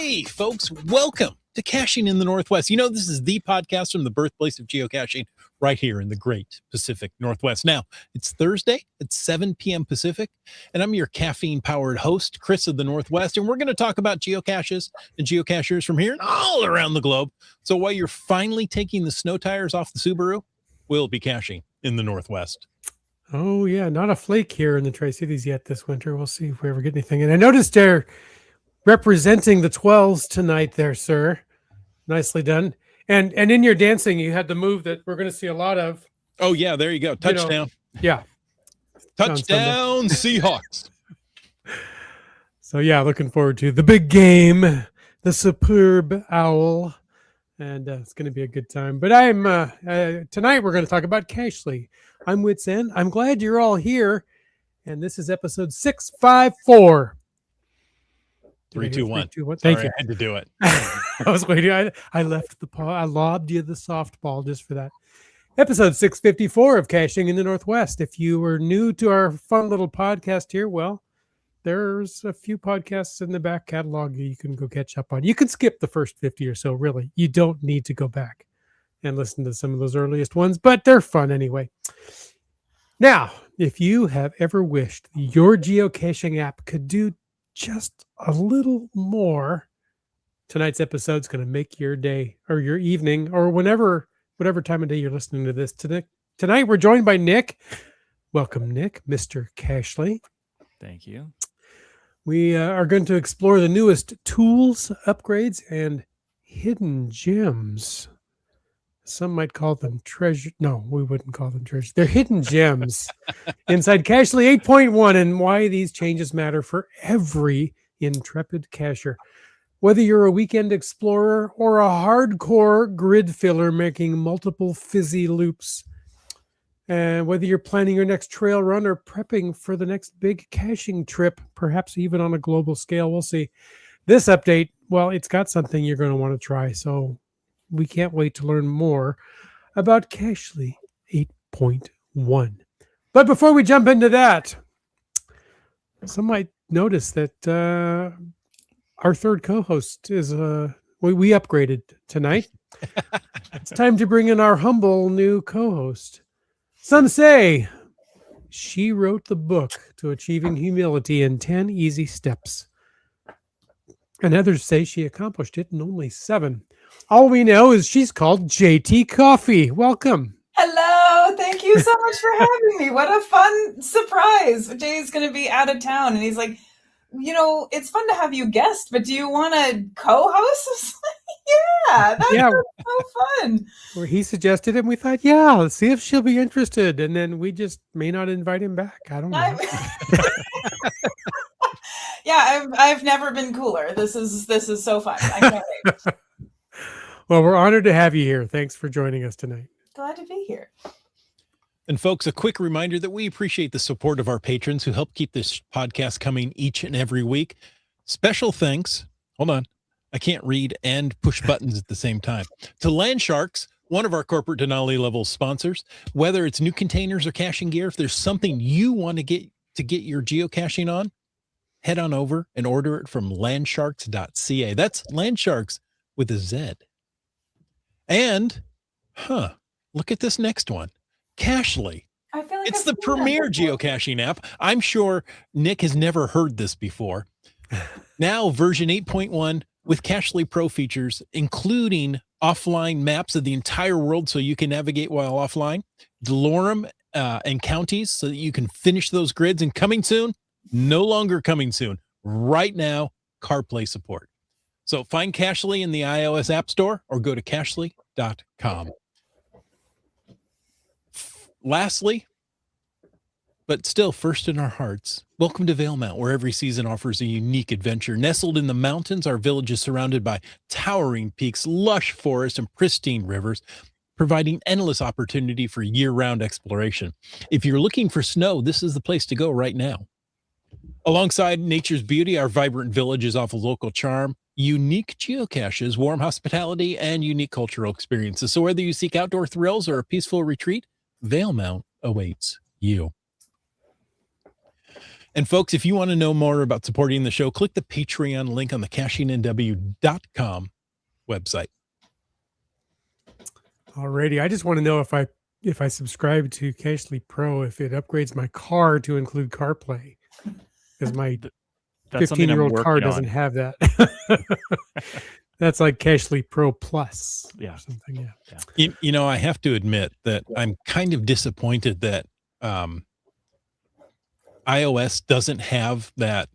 Hey, folks, welcome to Caching in the Northwest. You know, this is the podcast from the birthplace of geocaching right here in the great Pacific Northwest. Now, it's Thursday at 7 p.m. Pacific, and I'm your caffeine-powered host, Chris of the Northwest, and we're going to talk about geocaches and geocachers from here and all around the globe. So while you're finally taking the snow tires off the Subaru, we'll be caching in the Northwest. Oh, yeah, not a flake here in the Tri-Cities yet this winter. We'll see if we ever get anything. And I noticed they're representing the 12s tonight there, sir. Nicely done. And in your dancing, you had the move that we're going to see a lot of. Oh, yeah, there you go. Touchdown. Yeah. Touchdown, Seahawks. So, yeah, looking forward to the big game, the superb owl. And it's going to be a good time. But tonight we're going to talk about Cachely. I'm Wits End. I'm glad you're all here. And this is episode 654. 3, 2, 1. Thank you. I had to do it. I was waiting. I left the paw. I lobbed you the softball just for that. Episode 654 of Caching in the Northwest. If you were new to our fun little podcast here, well, there's a few podcasts in the back catalog that you can go catch up on. You can skip the first 50 or so, really. You don't need to go back and listen to some of those earliest ones, but they're fun anyway. Now, if you have ever wished your geocaching app could do just a little more, tonight's episode is going to make your day or your evening or whatever time of day you're listening to this. Tonight we're joined by Nick. Welcome, Nick, Mr. Cachely. Thank you. We are going to explore the newest tools, upgrades, and hidden gems. Some might call them treasure. No, we wouldn't call them treasure. They're hidden gems inside Cachely 8.1 and why these changes matter for every intrepid cacher. Whether you're a weekend explorer or a hardcore grid filler making multiple fizzy loops, and whether you're planning your next trail run or prepping for the next big caching trip, perhaps even on a global scale, we'll see. This update, well, it's got something you're going to want to try, so we can't wait to learn more about Cachely 8.1. But before we jump into that, some might notice that our third co-host is we upgraded tonight. It's time to bring in our humble new co-host. Some say she wrote the book to achieving humility in 10 easy steps. And others say she accomplished it in only 7. All we know is she's called JT Coffee. Welcome. Hello. Thank you so much for having me. What a fun surprise. Jay's going to be out of town. And he's like, you know, it's fun to have you guest, but do you want to co-host? Yeah, that's so fun. Well, he suggested it, and we thought, yeah, let's see if she'll be interested. And then we just may not invite him back. I don't know. Yeah, I've never been cooler. This is so fun. I can't wait. Well, we're honored to have you here. Thanks for joining us tonight. Glad to be here. And folks, a quick reminder that we appreciate the support of our patrons who help keep this podcast coming each and every week. Special thanks. Hold on. I can't read and push buttons at the same time. To Land Sharks, one of our corporate Denali level sponsors. Whether it's new containers or caching gear, if there's something you want to get your geocaching on, head on over and order it from landsharks.ca. That's Landsharks with a Z. And, look at this next one. Cachely. I feel like it's the premier geocaching app. I'm sure Nick has never heard this before. Now, version 8.1 with Cachely Pro features, including offline maps of the entire world so you can navigate while offline, DeLorem and counties so that you can finish those grids, and coming soon, no longer coming soon, right now, CarPlay support. So find Cachely in the iOS App Store or go to cachely.com. Lastly, but still first in our hearts, welcome to Valemount, where every season offers a unique adventure. Nestled in the mountains, our village is surrounded by towering peaks, lush forests, and pristine rivers, providing endless opportunity for year-round exploration. If you're looking for snow, this is the place to go right now. Alongside nature's beauty, our vibrant village is off of local charm, unique geocaches, warm hospitality, and unique cultural experiences. So whether you seek outdoor thrills or a peaceful retreat, Valemount awaits you. And folks, if you want to know more about supporting the show, click the Patreon link on the cashingnw.com website. Alrighty. I just want to know if I subscribe to Cashly Pro, if it upgrades my car to include CarPlay, because my That's something I'm 15-year-old car working doesn't on. have that. That's like Cashly Pro Plus. Yeah. Or something. Yeah. You know, I have to admit that I'm kind of disappointed that iOS doesn't have that.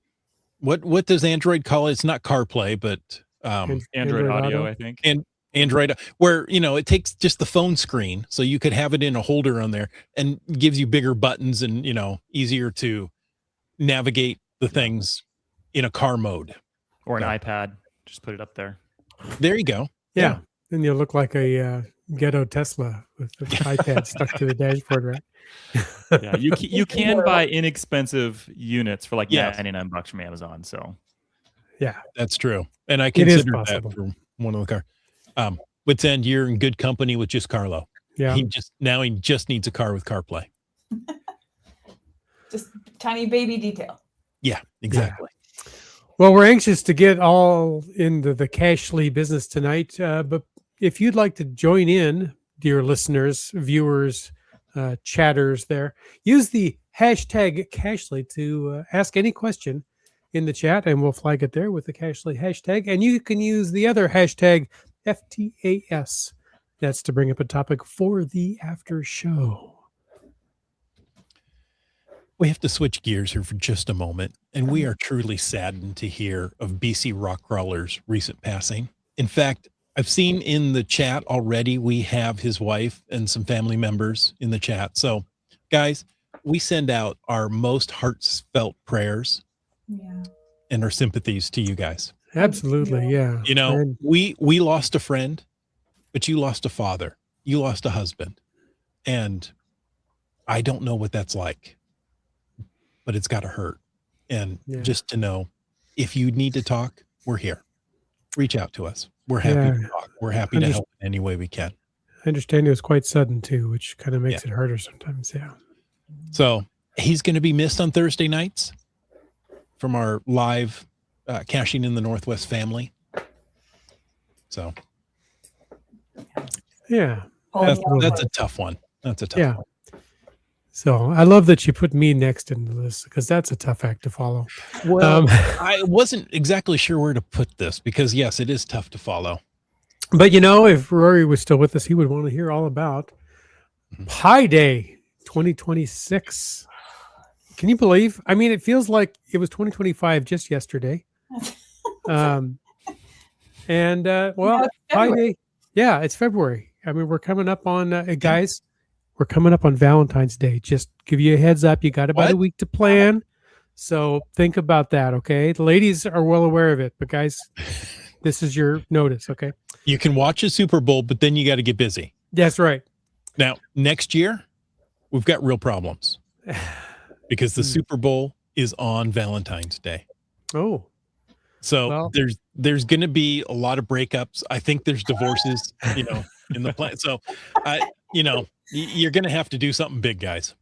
What does Android call it? It's not CarPlay, but Android Auto, I think. and Android, where it takes just the phone screen, so you could have it in a holder on there, and gives you bigger buttons and easier to navigate the things in a car mode. Or an iPad. Just put it up there. There you go. Yeah. Then you look like a ghetto Tesla with the iPad stuck to the dashboard, right? Yeah, you can buy inexpensive units for like Yes. $99 from Amazon. So Yeah. That's true. And I It is considered that possible. for one of the car. Wits End, you're in good company with just Carlo. Yeah. He just needs a car with CarPlay. Just tiny baby detail. Yeah, exactly. Well, we're anxious to get all into the Cashly business tonight. But if you'd like to join in, dear listeners, viewers, chatters there, use the hashtag Cashly to ask any question in the chat, and we'll flag it there with the Cashly hashtag. And you can use the other hashtag FTAS. That's to bring up a topic for the after show. We have to switch gears here for just a moment, and we are truly saddened to hear of BC rock crawler's recent passing. In fact, I've seen in the chat already, we have his wife and some family members in the chat. So, guys, we send out our most heartfelt prayers Yeah. and our sympathies to you guys. Absolutely. Yeah. You know, And we lost a friend, but you lost a father, you lost a husband, and I don't know what that's like, but it's got to hurt. And Yeah. just to know, if you need to talk, we're here. Reach out to us. We're happy Yeah. to talk. We're happy to help in any way we can. I understand it was quite sudden too, which kind of makes it harder sometimes. Yeah. So he's going to be missed on Thursday nights from our live Caching in the Northwest family. So Yeah. that's a tough one. That's a tough Yeah. one. So I love that you put me next into this, because that's a tough act to follow. Well, I wasn't exactly sure where to put this, because yes, it is tough to follow. But if Rory was still with us, he would want to hear all about Pi Day 2026. Can you believe? I mean, it feels like it was 2025 just yesterday. Well, Pi Day, yeah, it's February. I mean, we're coming up on guys. We're coming up on Valentine's Day. Just give you a heads up. You got about a week to plan. So think about that, okay? The ladies are well aware of it, but guys, this is your notice, okay? You can watch a Super Bowl, but then you got to get busy. That's right. Now, next year, we've got real problems because the Super Bowl is on Valentine's Day. Oh. So there's going to be a lot of breakups. I think there's divorces, in the plan. So, you're going to have to do something big, guys.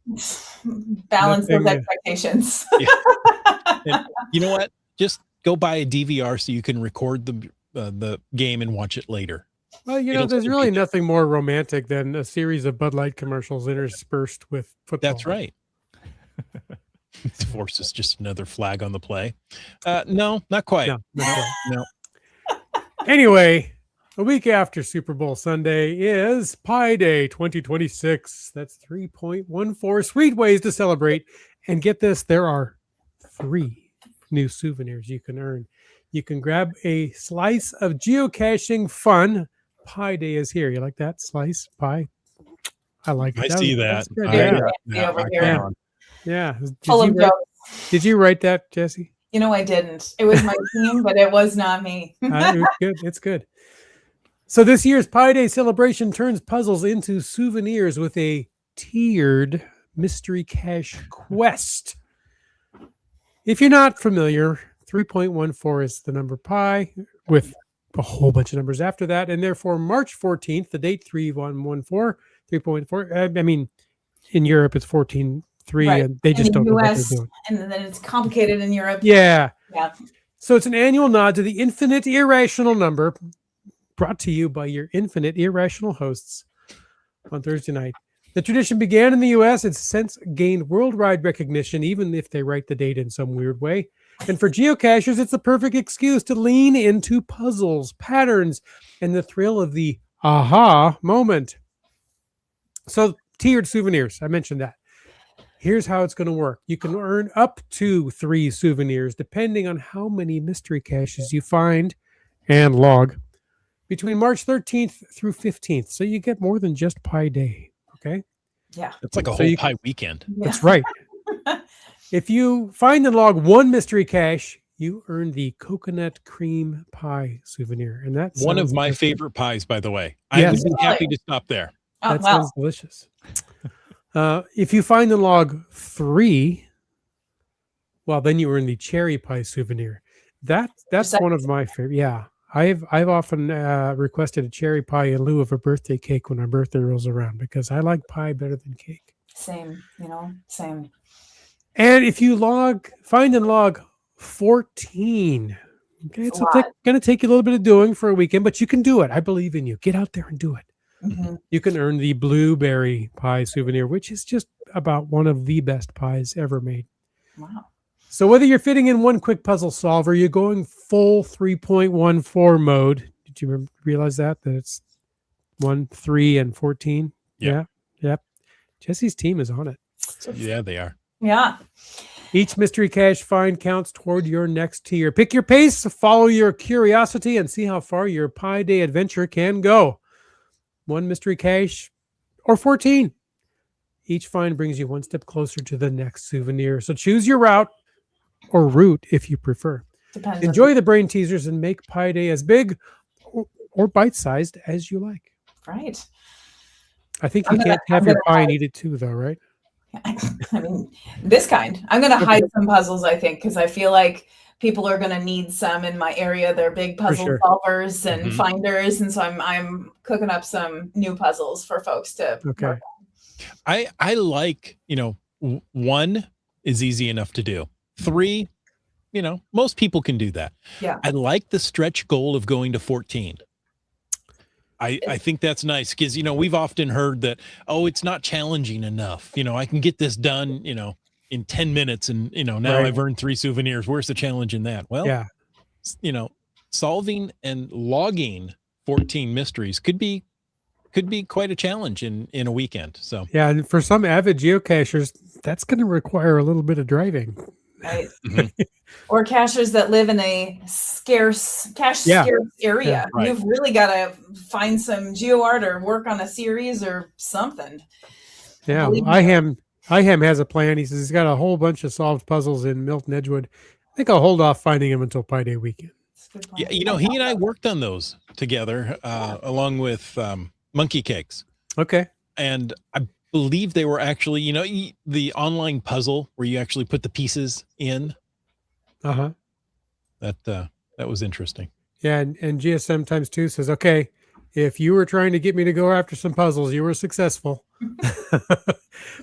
Balance those expectations. Yeah. And you know what? Just go buy a DVR so you can record the game and watch it later. Well, there's really nothing more romantic than a series of Bud Light commercials interspersed with football. That's right. Divorce is just another flag on the play. No, not quite. No, not quite. No. Anyway, a week after Super Bowl Sunday is Pi Day 2026. That's 3.14 sweet ways to celebrate. And get this, there are 3 new souvenirs you can earn. You can grab a slice of geocaching fun. Pi Day is here. You like that? Slice pie? I like it. I see that. Yeah. Full of jokes. Did you write that, Jesse? I didn't. It was my team, but it was not me. It's good. It's good. So this year's Pi Day celebration turns puzzles into souvenirs with a tiered mystery cache quest. If you're not familiar, 3.14 is the number pi with a whole bunch of numbers after that. And therefore, March 14th, the date 3.14, 3.4. I mean, in Europe, it's 14 3, Right. and they In just the don't know what they're US, doing. and then it's complicated in Europe. Yeah. Yeah. So it's an annual nod to the infinite irrational number, brought to you by your infinite irrational hosts on Thursday night. The tradition began in the US. It's since gained worldwide recognition, even if they write the date in some weird way. And for geocachers, it's the perfect excuse to lean into puzzles, patterns, and the thrill of the aha moment. So, tiered souvenirs, I mentioned that. Here's how it's going to work. You can earn up to 3 souvenirs, depending on how many mystery caches you find and log between March 13th through 15th. So you get more than just Pi Day. Okay. Yeah. It's like a So whole you- pie weekend. That's right. If you find and log 1 mystery cache, you earn the coconut cream pie souvenir. And that's One of my favorite pies, by the way. I Yes. would be happy to stop there. Oh, That well, sounds delicious. If you find and log 3, well, then you earn the cherry pie souvenir. That's second. one of my favorite. Yeah, I've often requested a cherry pie in lieu of a birthday cake when my birthday rolls around because I like pie better than cake. same, same. And if you find and log 14, okay, it's a lot. going to take you a little bit of doing for a weekend, but you can do it. I believe in you. Get out there and do it. Mhm. You can earn the blueberry pie souvenir, which is just about one of the best pies ever made. Wow. So whether you're fitting in one quick puzzle solver, you're going full 3.14 mode. Did you realize that it's 1, 3, and 14? Yeah. Yep. Jesse's team is on it. Yeah, they are. Yeah. Each mystery cache find counts toward your next tier. Pick your pace, follow your curiosity, and see how far your Pi Day adventure can go. 1 mystery cache or 14. Each find brings you one step closer to the next souvenir. So choose your route or route if you prefer. Depends. Enjoy the brain teasers and make Pi Day as big or bite-sized as you like. Right. I think I'm you gonna- can't have I'm your gonna pie and eat it too, though, right? I mean, this kind. I'm going to hide some puzzles, I think, because I feel like people are going to need some in my area. They're big puzzle sure. solvers and Mhm. finders, and so I'm cooking up some new puzzles for folks to. Okay. work I like, 1 is easy enough to do. 3, most people can do that. Yeah. I like the stretch goal of going to 14. I think that's nice because, we've often heard that, it's not challenging enough. I can get this done, in 10 minutes and, now Right. I've earned 3 souvenirs. Where's the challenge in that? Well, Yeah. Solving and logging 14 mysteries could be quite a challenge in a weekend. So, Yeah, and for some avid geocachers, that's going to require a little bit of driving. Right. Mhm. Or cachers that live in a scarce Yeah. area. Yeah, right. You've really got to find some geo art or work on a series or something. Yeah, Believe me. IHAM has a plan. He says he's got a whole bunch of solved puzzles in Milton Edgewood. I think I'll hold off finding them until Pi Day weekend. It's a good plan. Yeah, he and I worked on those together, along with Monkey Cakes. Okay. And I believe they were actually, the online puzzle where you actually put the pieces in. Uh-huh. That was interesting. Yeah, and GSM times 2 says, okay, if you were trying to get me to go after some puzzles, you were successful.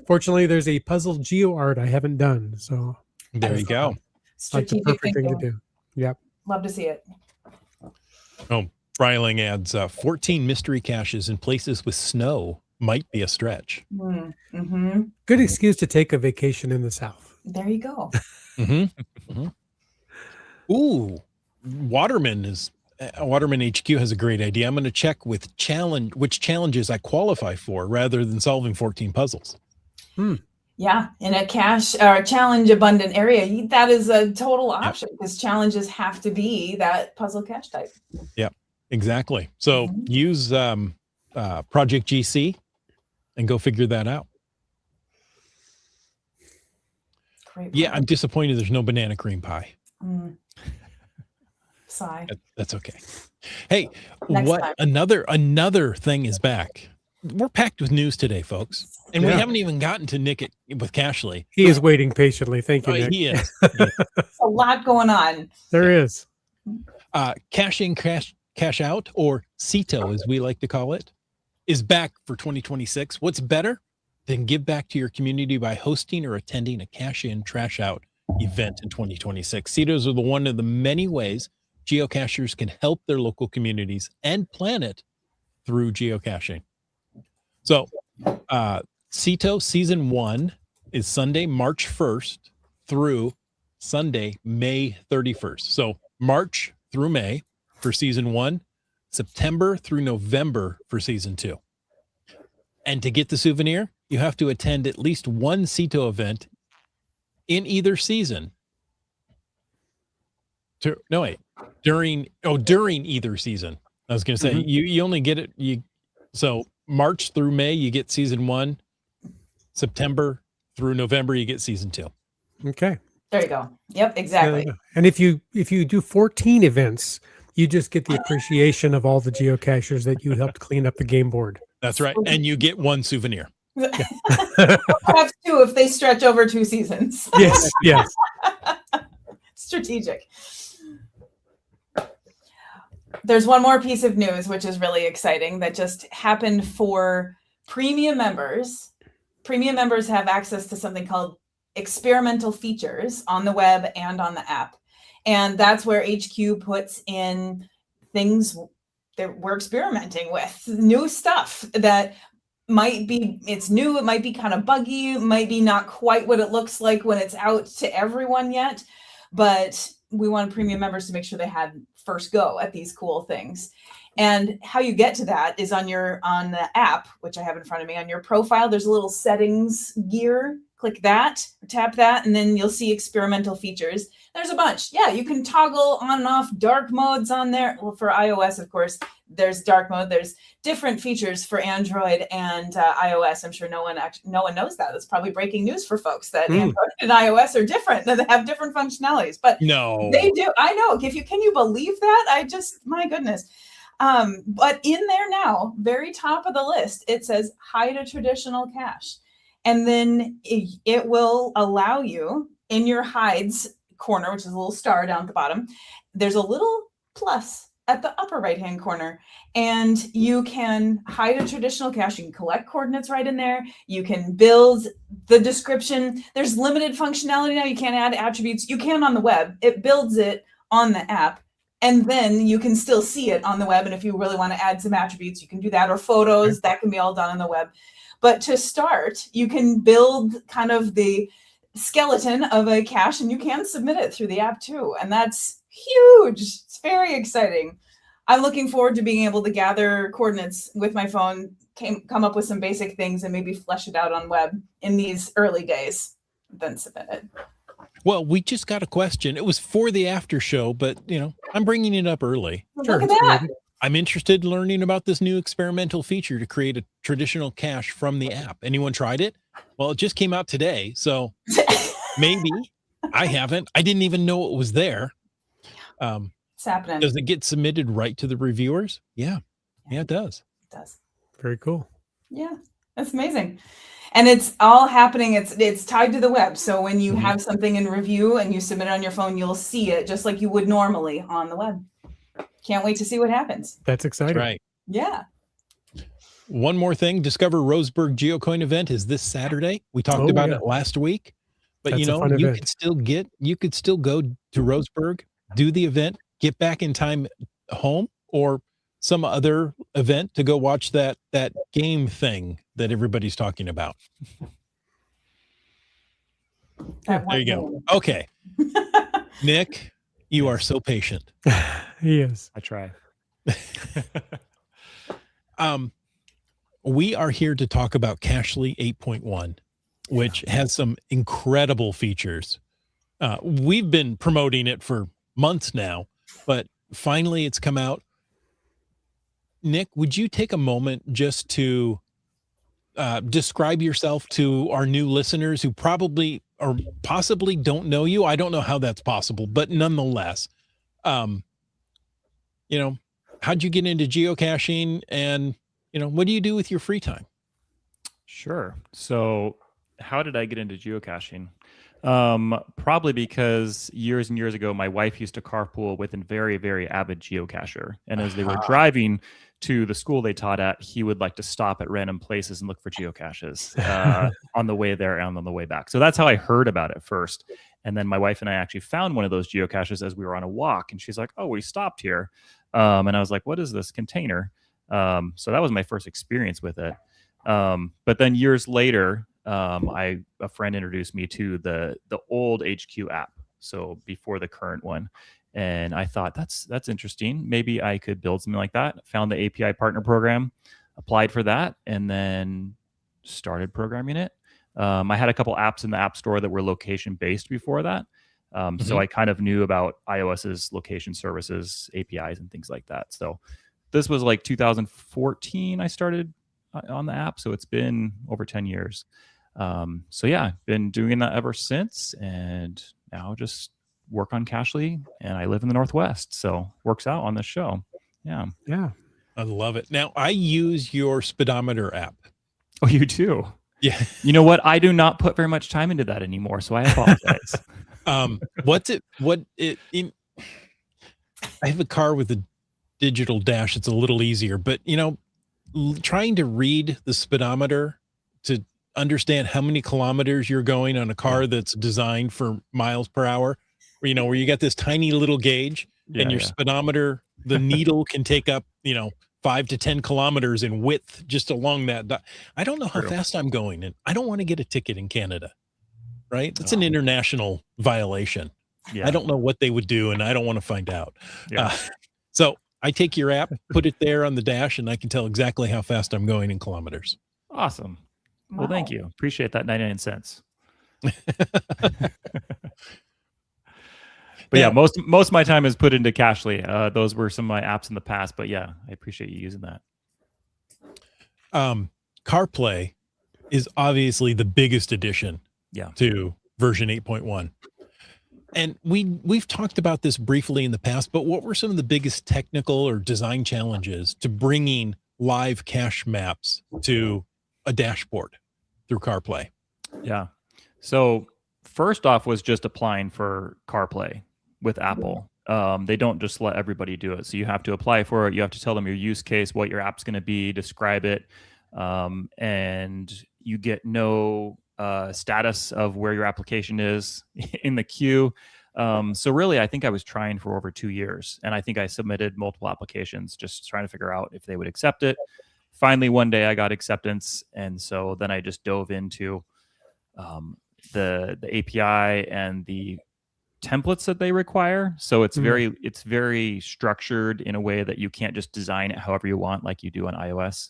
Fortunately, there's a puzzle geo art I haven't done. So There you go. that's the Strategic perfect thing to thinking. do. Yep. Love to see it. Bryling adds 14 mystery caches in places with snow might be a stretch. Mm-hmm. Good excuse to take a vacation in the South. There you go. Mm-hmm. Ooh, Waterman HQ has a great idea. I'm going to check with which challenges I qualify for rather than solving 14 puzzles. Yeah, in a cache or a challenge abundant area, that is a total option because challenges have to be that puzzle cache type. Exactly. So Mhm. use Project GC and go figure that out. Great. Yeah, I'm disappointed there's no banana cream pie. Mm. Sigh. That's okay. Hey, Next time. another thing is back. We're packed with news today, folks. And we Yeah. haven't even gotten to Nick with Cashley. He is waiting patiently. Thank you, Nick. He is. There's a lot going on. There is. Cash in, cash out, or CITO, as we like to call it, is back for 2026. What's better? then give back to your community by hosting or attending a cash in, trash out event in 2026. CETOs are one of the many ways geocachers can help their local communities and planet through geocaching. So, CETO Season 1 is Sunday, March 1st through Sunday, May 31st. So, March through May for Season 1, September through November for Season 2. And to get the souvenir, you have to attend at least one CETO event in either season. During either season. I was going to say, you only get it. So March through May, you get Season 1. September through November, you get Season 2. Okay. There you go. Yep, exactly. And if you do 14 events, you just get the appreciation of all the geocachers that you helped clean up the game board. That's right. And you get one souvenir. Perhaps 2 if they stretch over 2 seasons. Yes, yes. Strategic. There's one more piece of news, which is really exciting, that just happened for premium members. Premium members have access to something called experimental features on the web and on the app. And that's where HQ puts in things that we're experimenting with, new stuff that might be, it's new, it might be kind of buggy, might be not quite what it looks like when it's out to everyone yet, but we want premium members to make sure they had first go at these cool things. And how you get to that is on the app, which I have in front of me, on your profile, there's a little settings gear. Click that, tap that, and then you'll see experimental features. There's a bunch. Yeah, you can toggle on and off dark modes on there. Well, for iOS, of course, there's dark mode. There's different features for Android and iOS. I'm sure no one knows that. That's probably breaking news for folks that Android and iOS are different. That they have different functionalities. But no, they do. I know. Can you believe that? My goodness. But in there now, very top of the list, it says hide a traditional cache. And then it will allow you in your hides corner, which is a little star down at the bottom, there's a little plus at the upper right-hand corner, and you can hide a traditional cache. You can collect coordinates right in there. You can build the description. There's limited functionality now. You can't add attributes. You can on the web. It builds it on the app. And then you can still see it on the web. And if you really want to add some attributes, you can do that, or photos. That can be all done on the web. But to start, you can build kind of the skeleton of a cache, and you can submit it through the app too. And that's huge. It's very exciting. I'm looking forward to being able to gather coordinates with my phone, come up with some basic things, and maybe flesh it out on web in these early days, then submit it. Well, we just got a question. It was for the after show, but I'm bringing it up early. Look at that. I'm interested in learning about this new experimental feature to create a traditional cache from the app. Anyone tried it? Well, it just came out today, so maybe. I haven't. I didn't even know it was there. It's happening. Does it get submitted right to the reviewers? Yeah, it does. It does. Very cool. Yeah, that's amazing. And it's all happening. It's tied to the web. So when you have something in review and you submit it on your phone, you'll see it just like you would normally on the web. Can't wait to see what happens. That's exciting. That's right. Yeah. One more thing, Discover Roseburg GeoCoin event is this Saturday. We talked about it last week, but That's you could still go to Roseburg, do the event, get back in time home, or some other event to go watch that game thing that everybody's talking about. There you go. Okay. Nick, you are so patient. He is. I try. We are here to talk about Cachely 8.1, which has some incredible features. We've been promoting it for months now, but finally it's come out. Nick, would you take a moment just to describe yourself to our new listeners who probably or possibly don't know you? I don't know how that's possible, but nonetheless, how'd you get into geocaching, and what do you do with your free time? Sure. So how did I get into geocaching? Probably because years and years ago, my wife used to carpool with a very, very avid geocacher. And as they were driving to the school they taught at, he would like to stop at random places and look for geocaches on the way there and on the way back. So that's how I heard about it first. And then my wife and I actually found one of those geocaches as we were on a walk. And she's like, oh, we stopped here. And I was like, what is this container? So that was my first experience with it. But then years later, a friend introduced me to the old HQ app. So before the current one. And I thought that's interesting. Maybe I could build something like that. Found the API partner program, applied for that, and then started programming it. I had a couple apps in the App Store that were location based before that. So I kind of knew about iOS's location services, APIs, and things like that. So this was like 2014 I started on the app. So it's been over 10 years. So yeah, been doing that ever since, and now just work on Cachly, and I live in the Northwest, so works out on this show. Yeah. I love it. Now I use your speedometer app. Oh, you do? Yeah. You know what? I do not put very much time into that anymore, so I apologize. I have a car with a digital dash. It's a little easier, but trying to read the speedometer to understand how many kilometers you're going on a car that's designed for miles per hour, where you got this tiny little gauge and your speedometer, the needle can take up, 5 to 10 kilometers in width just along that. I don't know how fast I'm going, and I don't want to get a ticket in Canada, right? That's an international violation. Yeah. I don't know what they would do, and I don't want to find out. Yeah. So I take your app, put it there on the dash, and I can tell exactly how fast I'm going in kilometers. Awesome. Well, thank you. Appreciate that 99 cents. But yeah, most of my time is put into Cachly. Those were some of my apps in the past, but yeah, I appreciate you using that. CarPlay is obviously the biggest addition to version 8.1. And we've talked about this briefly in the past, but what were some of the biggest technical or design challenges to bringing live cache maps to a dashboard through CarPlay? Yeah. So first off was just applying for CarPlay with Apple. They don't just let everybody do it. So you have to apply for it. You have to tell them your use case, what your app's going to be, describe it. And you get no status of where your application is in the queue. So really, I think I was trying for over 2 years, and I think I submitted multiple applications just trying to figure out if they would accept it. Finally, one day I got acceptance, and so then I just dove into the API and the templates that they require. So it's very structured in a way that you can't just design it however you want like you do on iOS.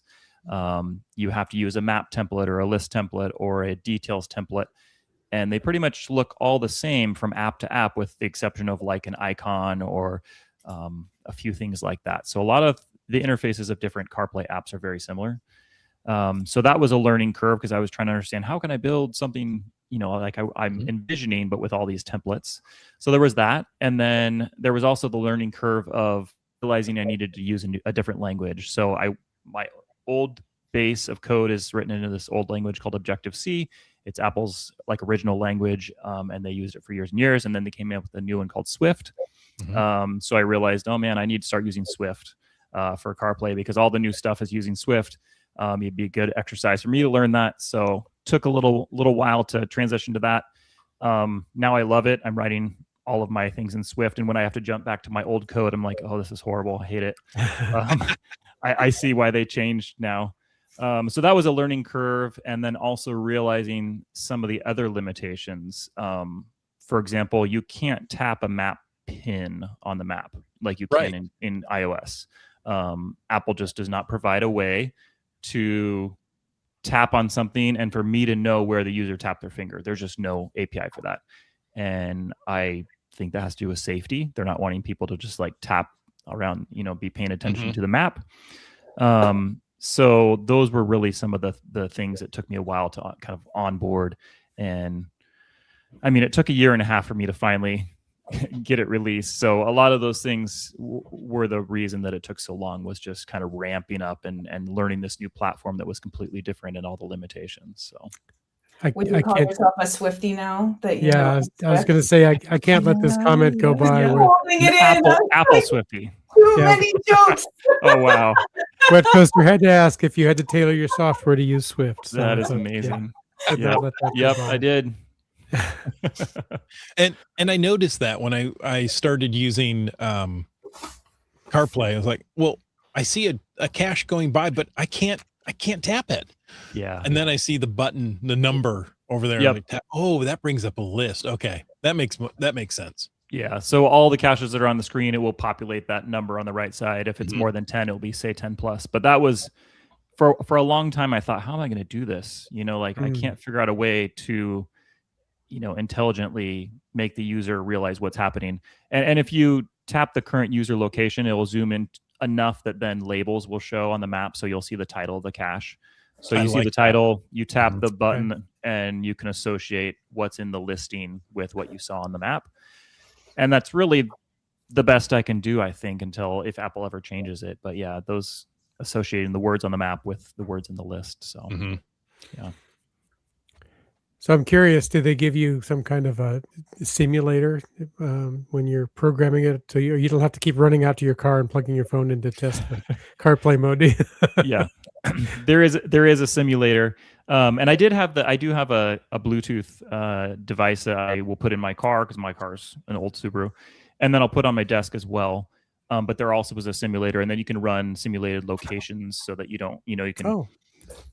You have to use a map template or a list template or a details template, and they pretty much look all the same from app to app, with the exception of like an icon or a few things like that. So a lot of the interfaces of different CarPlay apps are very similar. So that was a learning curve, because I was trying to understand, how can I build something, like I'm envisioning, but with all these templates. So there was that. And then there was also the learning curve of realizing I needed to use a different language. So my old base of code is written into this old language called Objective-C. It's Apple's like original language, and they used it for years and years. And then they came up with a new one called Swift. So I realized, oh man, I need to start using Swift for CarPlay, because all the new stuff is using Swift. It'd be a good exercise for me to learn that. So took a little while to transition to that. Now I love it. I'm writing all of my things in Swift, and when I have to jump back to my old code, I'm like, oh, this is horrible. I hate it. I see why they changed now. So that was a learning curve, and then also realizing some of the other limitations. For example, you can't tap a map pin on the map like you can in iOS. Apple just does not provide a way to tap on something and for me to know where the user tapped their finger. There's just no API for that. And I think that has to do with safety. They're not wanting people to just like tap around, be paying attention to the map. So those were really some of the things that took me a while to kind of onboard. And I mean, it took 1.5 years for me to finally get it released. So a lot of those things were the reason that it took so long, was just kind of ramping up and learning this new platform that was completely different and all the limitations. So would you call yourself a Swiftie now? I was going to say, I can't let this comment go by. Apple Swiftie. Too Yeah. many jokes. Oh wow, Wet Coaster had to ask if you had to tailor your software to use Swift. So that is yeah, amazing. could not let that go Yep, by. I did. And I noticed that when I started using CarPlay, I was like, well, I see a cache going by, but I can't tap it. Yeah. And then I see the button, the number over there. Yep. I'm like, oh, that brings up a list. Okay, that makes sense. Yeah. So all the caches that are on the screen, it will populate that number on the right side. If it's Mhm. more than 10, it'll be say 10 plus. But that was for a long time. I thought, how am I going to do this? You know, like I can't figure out a way to, you know, intelligently make the user realize what's happening. And if you tap the current user location, it will zoom in enough that then labels will show on the map. So you'll see the title of the cache. So I you see like the that. title, you tap the Okay. button, and you can associate what's in the listing with what you saw on the map. And that's really the best I can do, I think, until if Apple ever changes it. But yeah, those associating the words on the map with the words in the list. So Mhm. yeah. So I'm curious, did they give you some kind of a simulator when you're programming it? So you don't have to keep running out to your car and plugging your phone in to test the CarPlay mode. Do you? Yeah. there is a simulator. And I do have a Bluetooth device that I will put in my car because my car's an old Subaru, and then I'll put on my desk as well. But there also was a simulator, and then you can run simulated locations so that you don't, you know, you can Oh,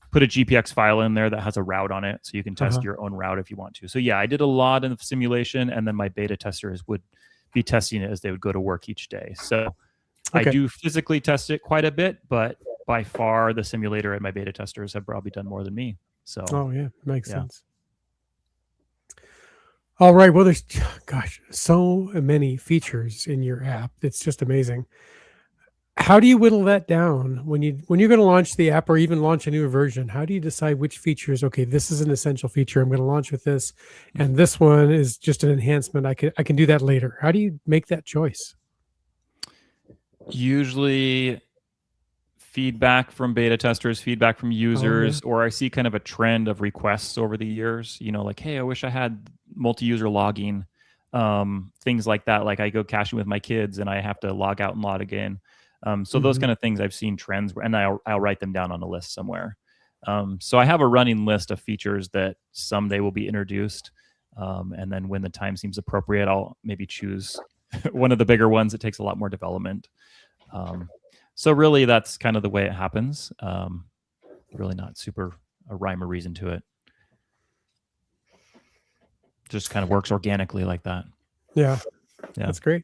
put a GPX file in there that has a route on it, so you can test Uh-huh. your own route if you want to. So yeah, I did a lot of simulation, and then my beta testers would be testing it as they would go to work each day. So I Okay. do physically test it quite a bit, but by far the simulator and my beta testers have probably done more than me. So oh yeah, makes Yeah. sense. All right. Well, there's, gosh, so many features in your app. It's just amazing. How do you whittle that down when you're going to launch the app or even launch a new version? How do you decide which features? Okay, this is an essential feature. I'm going to launch with this, and this one is just an enhancement. I can do that later. How do you make that choice? usually feedback from beta testers, feedback from users, or I see kind of a trend of requests over the years, you know, like, hey, I wish I had multi-user logging, things like that. Like I go caching with my kids and I have to log out and log again. So those Mhm. kind of things I've seen trends, and I'll write them down on a list somewhere. So I have a running list of features that someday will be introduced. And then when the time seems appropriate, I'll maybe choose one of the bigger ones that takes a lot more development. So really, that's kind of the way it happens. Really not super a rhyme or reason to it. Just kind of works organically like that. Yeah, Yeah. that's great.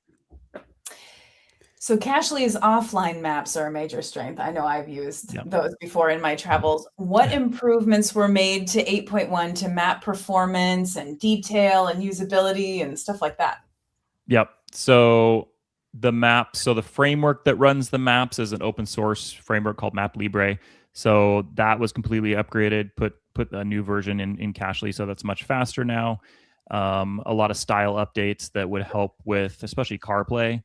So Cashly's offline maps are a major strength. I know I've used Yep. those before in my travels. What improvements were made to 8.1 to map performance and detail and usability and stuff like that? Yep. So the framework that runs the maps is an open source framework called Map Libre. So that was completely upgraded, put a new version in Cashly, so that's much faster now. A lot of style updates that would help with especially CarPlay.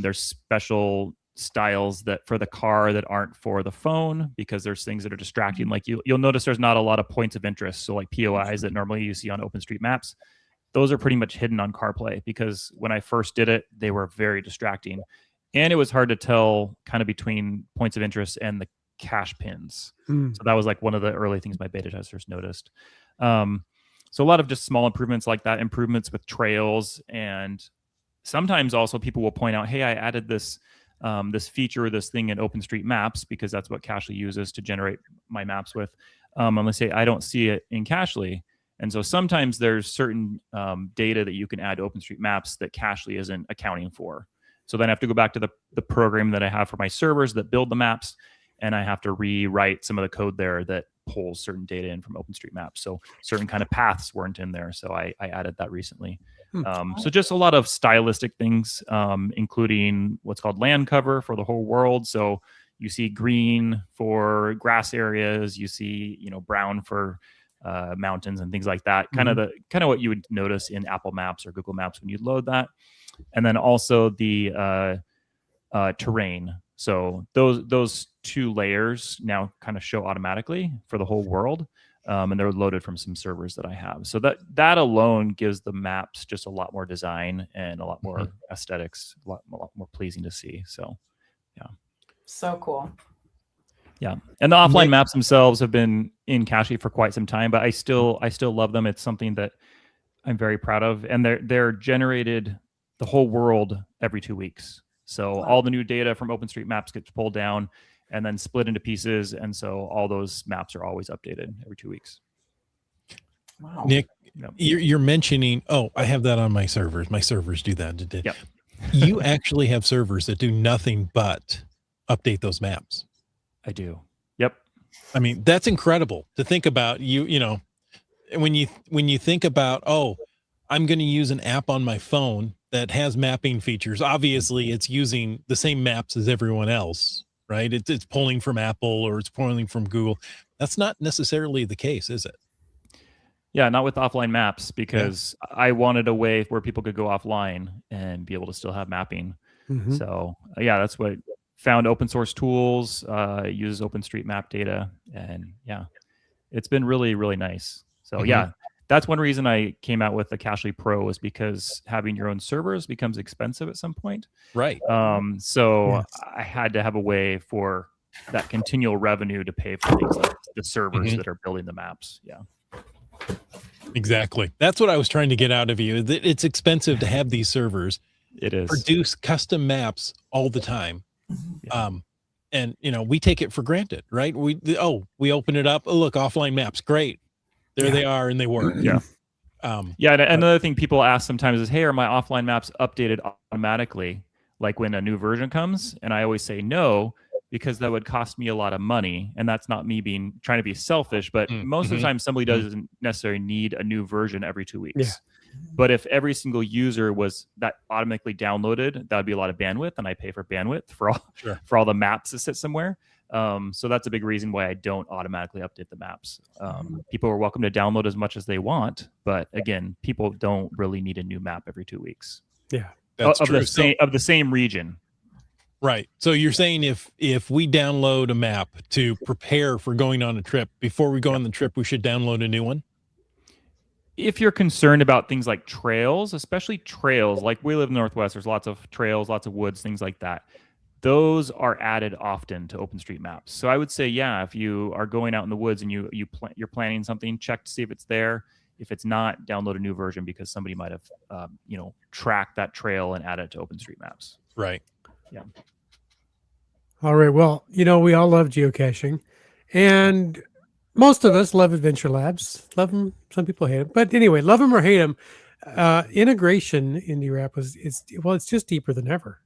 There's special styles that for the car that aren't for the phone because there's things that are distracting. Like you'll notice there's not a lot of points of interest. So like POIs that normally you see on OpenStreetMaps, those are pretty much hidden on CarPlay because when I first did it, they were very distracting. And it was hard to tell kind of between points of interest and the cache pins. Mm. So that was like one of the early things my beta testers noticed. So a lot of just small improvements like that, improvements with trails, and sometimes also people will point out, hey, I added this this feature, this thing in OpenStreetMaps because that's what Cashly uses to generate my maps with. I'm gonna say I don't see it in Cashly. And so sometimes there's certain data that you can add to OpenStreetMaps that Cashly isn't accounting for. So then I have to go back to the program that I have for my servers that build the maps, and I have to rewrite some of the code there that pulls certain data in from OpenStreetMaps. So certain kind of paths weren't in there. So I added that recently. So just a lot of stylistic things, including what's called land cover for the whole world. So you see green for grass areas, you see, you know, brown for mountains and things like that. Kind of what you would notice in Apple Maps or Google Maps when you load that. And then also the terrain. So those two layers now kind of show automatically for the whole world. and they're loaded from some servers that I have. So that alone gives the maps just a lot more design and a lot more aesthetics, a lot more pleasing to see. So, yeah. So cool. Yeah, and the offline maps themselves have been in Cache for quite some time, but I still love them. It's something that I'm very proud of, and they're generated the whole world every 2 weeks. So all the new data from OpenStreetMaps gets pulled down and then split into pieces, and so all those maps are always updated every 2 weeks. Wow. Nick, you're mentioning, I have that on my servers. My servers do that. Yep. You actually have servers that do nothing but update those maps. I do. Yep. I mean, that's incredible to think about. You know, when you think about, I'm going to use an app on my phone that has mapping features. Obviously, it's using the same maps as everyone else, right? It's pulling from Apple or it's pulling from Google. That's not necessarily the case, is it? Yeah, not with offline maps, because I wanted a way where people could go offline and be able to still have mapping. Mhm. So yeah, that's what found open source tools, uses OpenStreetMap data, and yeah, it's been really, really nice. So yeah, that's one reason I came out with the Cachely Pro, is because having your own servers becomes expensive at some point. Right. So Yes. I had to have a way for that continual revenue to pay for things like the servers that are building the maps. Yeah. Exactly. That's what I was trying to get out of you. That it's expensive to have these servers It is. produce custom maps all the time. And we take it for granted, right? We open it up. Oh, look, offline maps. Great. There they are, and they work. Yeah. Yeah. And another thing people ask sometimes is, hey, are my offline maps updated automatically, like when a new version comes? And I always say no, because that would cost me a lot of money. And that's not me trying to be selfish, but most of the time somebody doesn't necessarily need a new version every 2 weeks. Yeah. But if every single user was that automatically downloaded, that would be a lot of bandwidth, and I pay for bandwidth for all the maps that sit somewhere. So that's a big reason why I don't automatically update the maps. People are welcome to download as much as they want, but again, people don't really need a new map every 2 weeks. Yeah. That's of true. the same region. Right. So you're saying if we download a map to prepare for going on a trip, before we go on the trip, we should download a new one? If you're concerned about things like trails, especially trails, like we live in the Northwest, there's lots of trails, lots of woods, things like that. Those are added often to OpenStreetMaps. So I would say, yeah, if you are going out in the woods and you're planning something, check to see if it's there. If it's not, download a new version, because somebody might have tracked that trail and added it to OpenStreetMaps. Right. Yeah. All right. Well, we all love geocaching, and most of us love Adventure Labs. Love them. Some people hate them, but anyway, love them or hate them. Integration into your app it's just deeper than ever.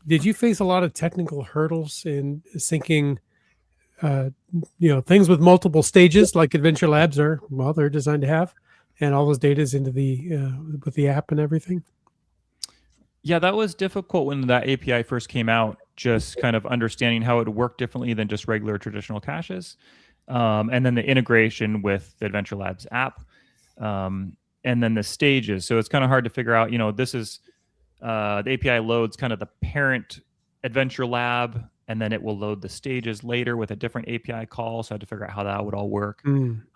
Did you face a lot of technical hurdles in syncing, things with multiple stages like Adventure Labs they're designed to have, and all those data is into with the app and everything? Yeah, that was difficult when that API first came out, just kind of understanding how it would work differently than just regular traditional caches. And then the integration with the Adventure Labs app, and then the stages. So it's kind of hard to figure out, this is the API loads kind of the parent Adventure Lab, and then it will load the stages later with a different API call. So I had to figure out how that would all work. And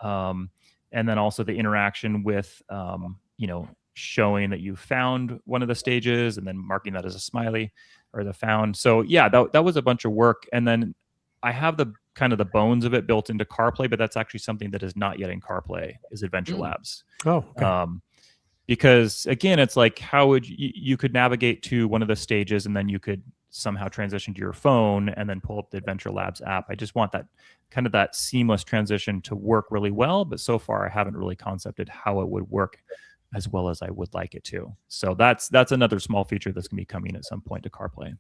then also the interaction with, showing that you found one of the stages and then marking that as a smiley or the found. So yeah, that was a bunch of work. And then I have the kind of the bones of it built into CarPlay, but that's actually something that is not yet in CarPlay, is Adventure Labs. Oh, okay. Because again, it's like, how would you could navigate to one of the stages and then you could somehow transition to your phone and then pull up the Adventure Labs app. I just want that kind of that seamless transition to work really well. But so far I haven't really concepted how it would work as well as I would like it to. So that's another small feature that's going to be coming at some point to CarPlay.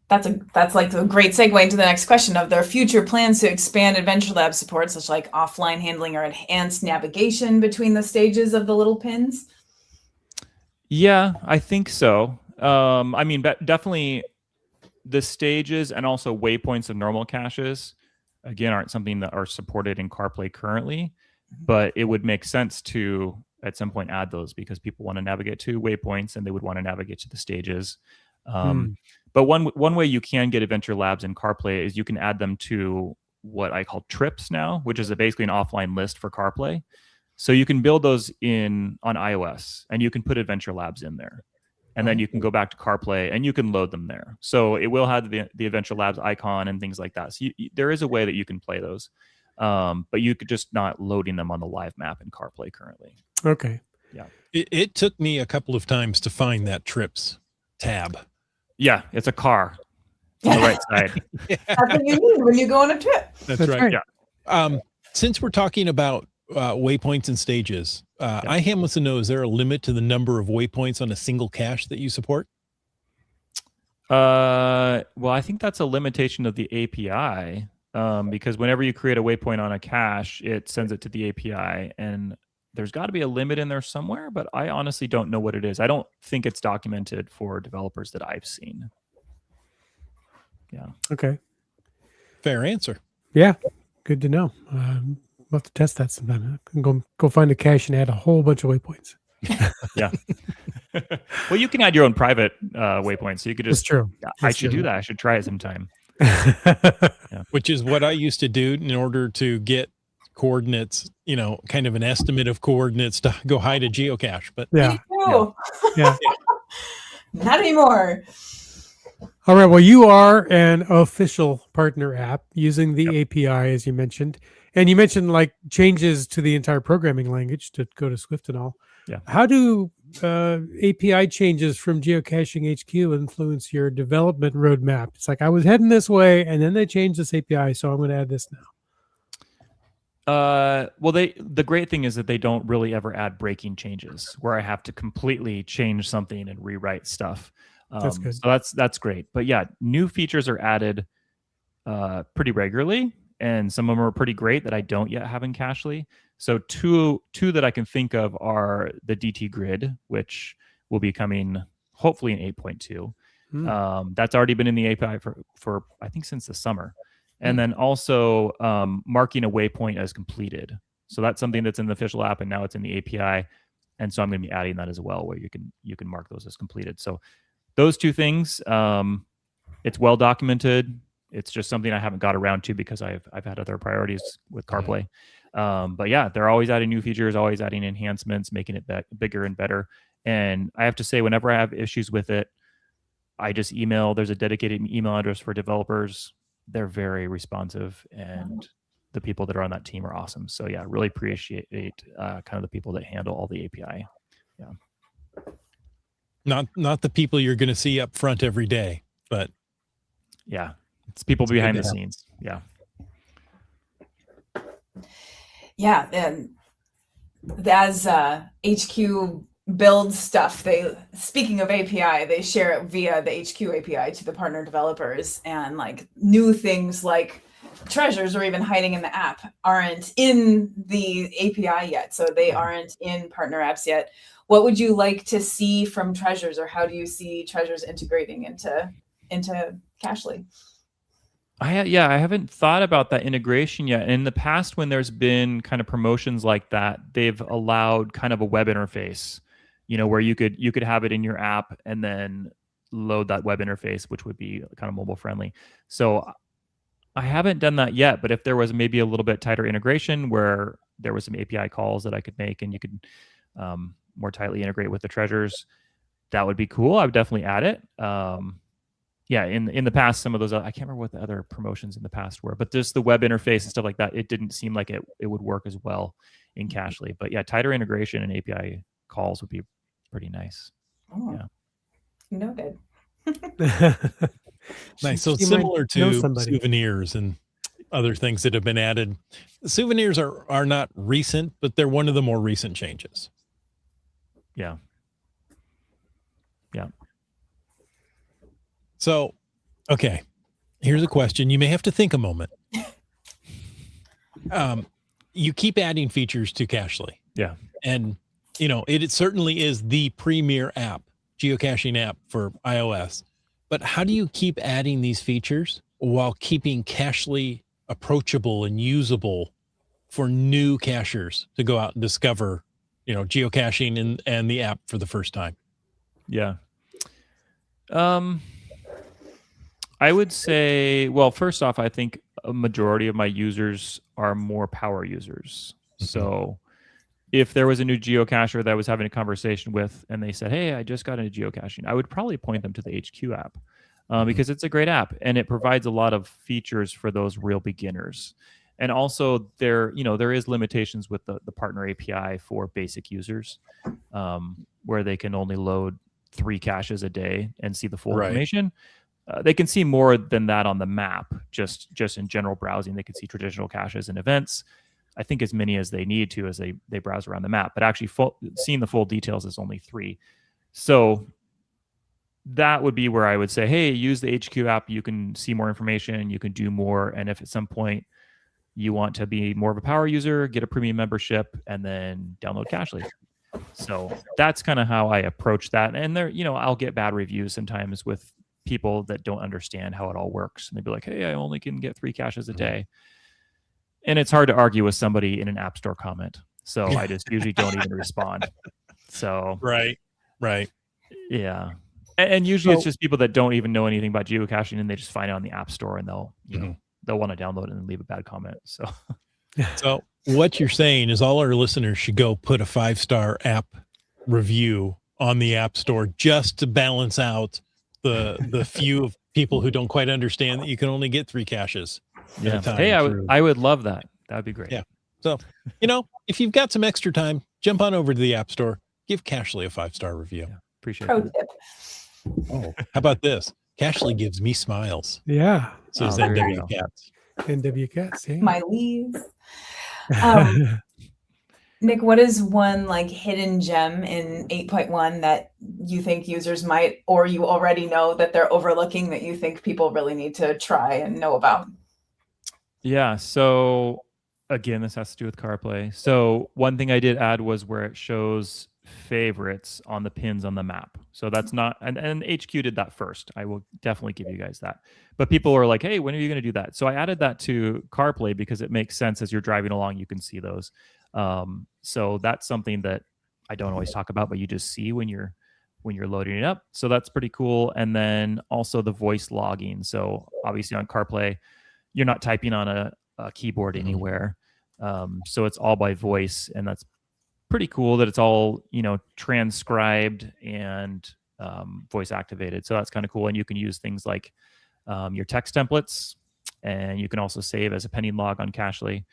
That's like a great segue into the next question of their future plans to expand Adventure Lab support, such like offline handling or enhanced navigation between the stages of the little pins. Yeah, I think so. I mean, definitely the stages and also waypoints of normal caches, again, aren't something that are supported in CarPlay currently, but it would make sense to at some point add those, because people want to navigate to waypoints and they would want to navigate to the stages. But one way you can get Adventure Labs in CarPlay is you can add them to what I call trips now, which is basically an offline list for CarPlay. So you can build those on iOS, and you can put Adventure Labs in there. And then you can go back to CarPlay and you can load them there. So it will have the Adventure Labs icon and things like that. So there is a way that you can play those, but you could just not loading them on the live map in CarPlay currently. Okay. Yeah. It took me a couple of times to find that trips tab. Yeah, it's a car on the right side. That's what you need when you go on a trip. That's right. Yeah. Since we're talking about waypoints and stages, I wants to know, is there a limit to the number of waypoints on a single cache that you support? Well, I think that's a limitation of the API, because whenever you create a waypoint on a cache, it sends it to the API, and there's got to be a limit in there somewhere, but I honestly don't know what it is. I don't think it's documented for developers that I've seen. Yeah. Okay. Fair answer. Yeah. Good to know. We'll have to test that sometime. I can go find a cache and add a whole bunch of waypoints. Yeah. Well, you can add your own private waypoints. So you could just. That's true. Yeah, I should do that. I should try it sometime. Which is what I used to do in order to get coordinates, kind of an estimate of coordinates to go hide a geocache. But yeah. Me too. Yeah. Not anymore. All right. Well, you are an official partner app using the API, as you mentioned. And you mentioned like changes to the entire programming language to go to Swift and all. Yeah. How do API changes from Geocaching HQ influence your development roadmap? It's like I was heading this way, and then they changed this API, so I'm going to add this now. Well, the great thing is that they don't really ever add breaking changes where I have to completely change something and rewrite stuff. That's good. So that's great. But yeah, new features are added pretty regularly, and some of them are pretty great that I don't yet have in Cachly. So two that I can think of are the DT grid, which will be coming hopefully in 8.2. That's already been in the API for I think since the summer. And then also marking a waypoint as completed. So that's something that's in the official app, and now it's in the API. And so I'm going to be adding that as well, where you can mark those as completed. So those two things, it's well documented. It's just something I haven't got around to because I've had other priorities with CarPlay. But yeah, they're always adding new features, always adding enhancements, making it bigger and better. And I have to say, whenever I have issues with it, I just email. There's a dedicated email address for developers. They're very responsive, and the people that are on that team are awesome. So yeah, really appreciate kind of the people that handle all the API. Yeah. Not the people you're going to see up front every day, but yeah, it's people behind the scenes. Yeah. Yeah, and as HQ builds stuff, speaking of API, they share it via the HQ API to the partner developers, and like new things like treasures or even hiding in the app aren't in the API yet, so they aren't in partner apps yet. What would you like to see from treasures, or how do you see treasures integrating into Cachly? I haven't thought about that integration yet. In the past, when there's been kind of promotions like that, they've allowed kind of a web interface, where you could have it in your app and then load that web interface, which would be kind of mobile friendly. So I haven't done that yet, but if there was maybe a little bit tighter integration where there was some API calls that I could make and you could more tightly integrate with the treasures, that would be cool. I would definitely add it. Yeah, in the past, some of those, I can't remember what the other promotions in the past were, but just the web interface and stuff like that, it didn't seem like it would work as well in Cachly. But yeah, tighter integration and API calls would be pretty nice. Oh, yeah. Noted. Nice. So similar to souvenirs and other things that have been added. Souvenirs are not recent, but they're one of the more recent changes. Yeah. Yeah. So, okay, here's a question. You may have to think a moment. You keep adding features to Cachly. Yeah. And, it certainly is the premier app, geocaching app for iOS. But how do you keep adding these features while keeping Cachly approachable and usable for new cachers to go out and discover, geocaching and the app for the first time? Yeah. I would say, well, first off, I think a majority of my users are more power users. So if there was a new geocacher that I was having a conversation with and they said, hey, I just got into geocaching, I would probably point them to the HQ app because it's a great app and it provides a lot of features for those real beginners. And also there is limitations with the partner API for basic users where they can only load 3 caches a day and see the full information. They can see more than that on the map, just in general browsing. They can see traditional caches and events. I think as many as they need to as they browse around the map. But actually seeing the full details is only 3. So that would be where I would say, hey, use the HQ app. You can see more information. You can do more. And if at some point you want to be more of a power user, get a premium membership, and then download Cachly. So that's kind of how I approach that. And there, I'll get bad reviews sometimes with people that don't understand how it all works. And they'd be like, hey, I only can get 3 caches a day. And it's hard to argue with somebody in an App Store comment. So I just usually don't even respond. So Right. Yeah. And usually it's just people that don't even know anything about geocaching and they just find it on the App Store and they'll want to download it and leave a bad comment. So what you're saying is all our listeners should go put a 5-star app review on the App Store just to balance out the few of people who don't quite understand that you can only get 3 caches. Yeah. Hey, I would love that. That'd be great. Yeah. So, if you've got some extra time, jump on over to the App Store, give Cachly a 5-star review. Yeah, appreciate Pro it. tip. Oh, how about this? Cachly gives me smiles. Yeah. Says there you NW go. Cats. NW Cats. Yeah. My leaves. Nick, what is one hidden gem in 8.1 that you think users might, or you already know that they're overlooking that you think people really need to try and know about? Yeah. So again, this has to do with CarPlay. So one thing I did add was where it shows favorites on the pins on the map. So that's not, and HQ did that first. I will definitely give you guys that. But people are like, hey, when are you going to do that? So I added that to CarPlay because it makes sense as you're driving along, you can see those. So that's something that I don't always talk about, but you just see when you're loading it up. So that's pretty cool. And then also the voice logging. So obviously on CarPlay, you're not typing on a keyboard anywhere. So it's all by voice, and that's pretty cool that it's all, transcribed and voice activated. So that's kind of cool. And you can use things like your text templates, and you can also save as a pending log on Cachly,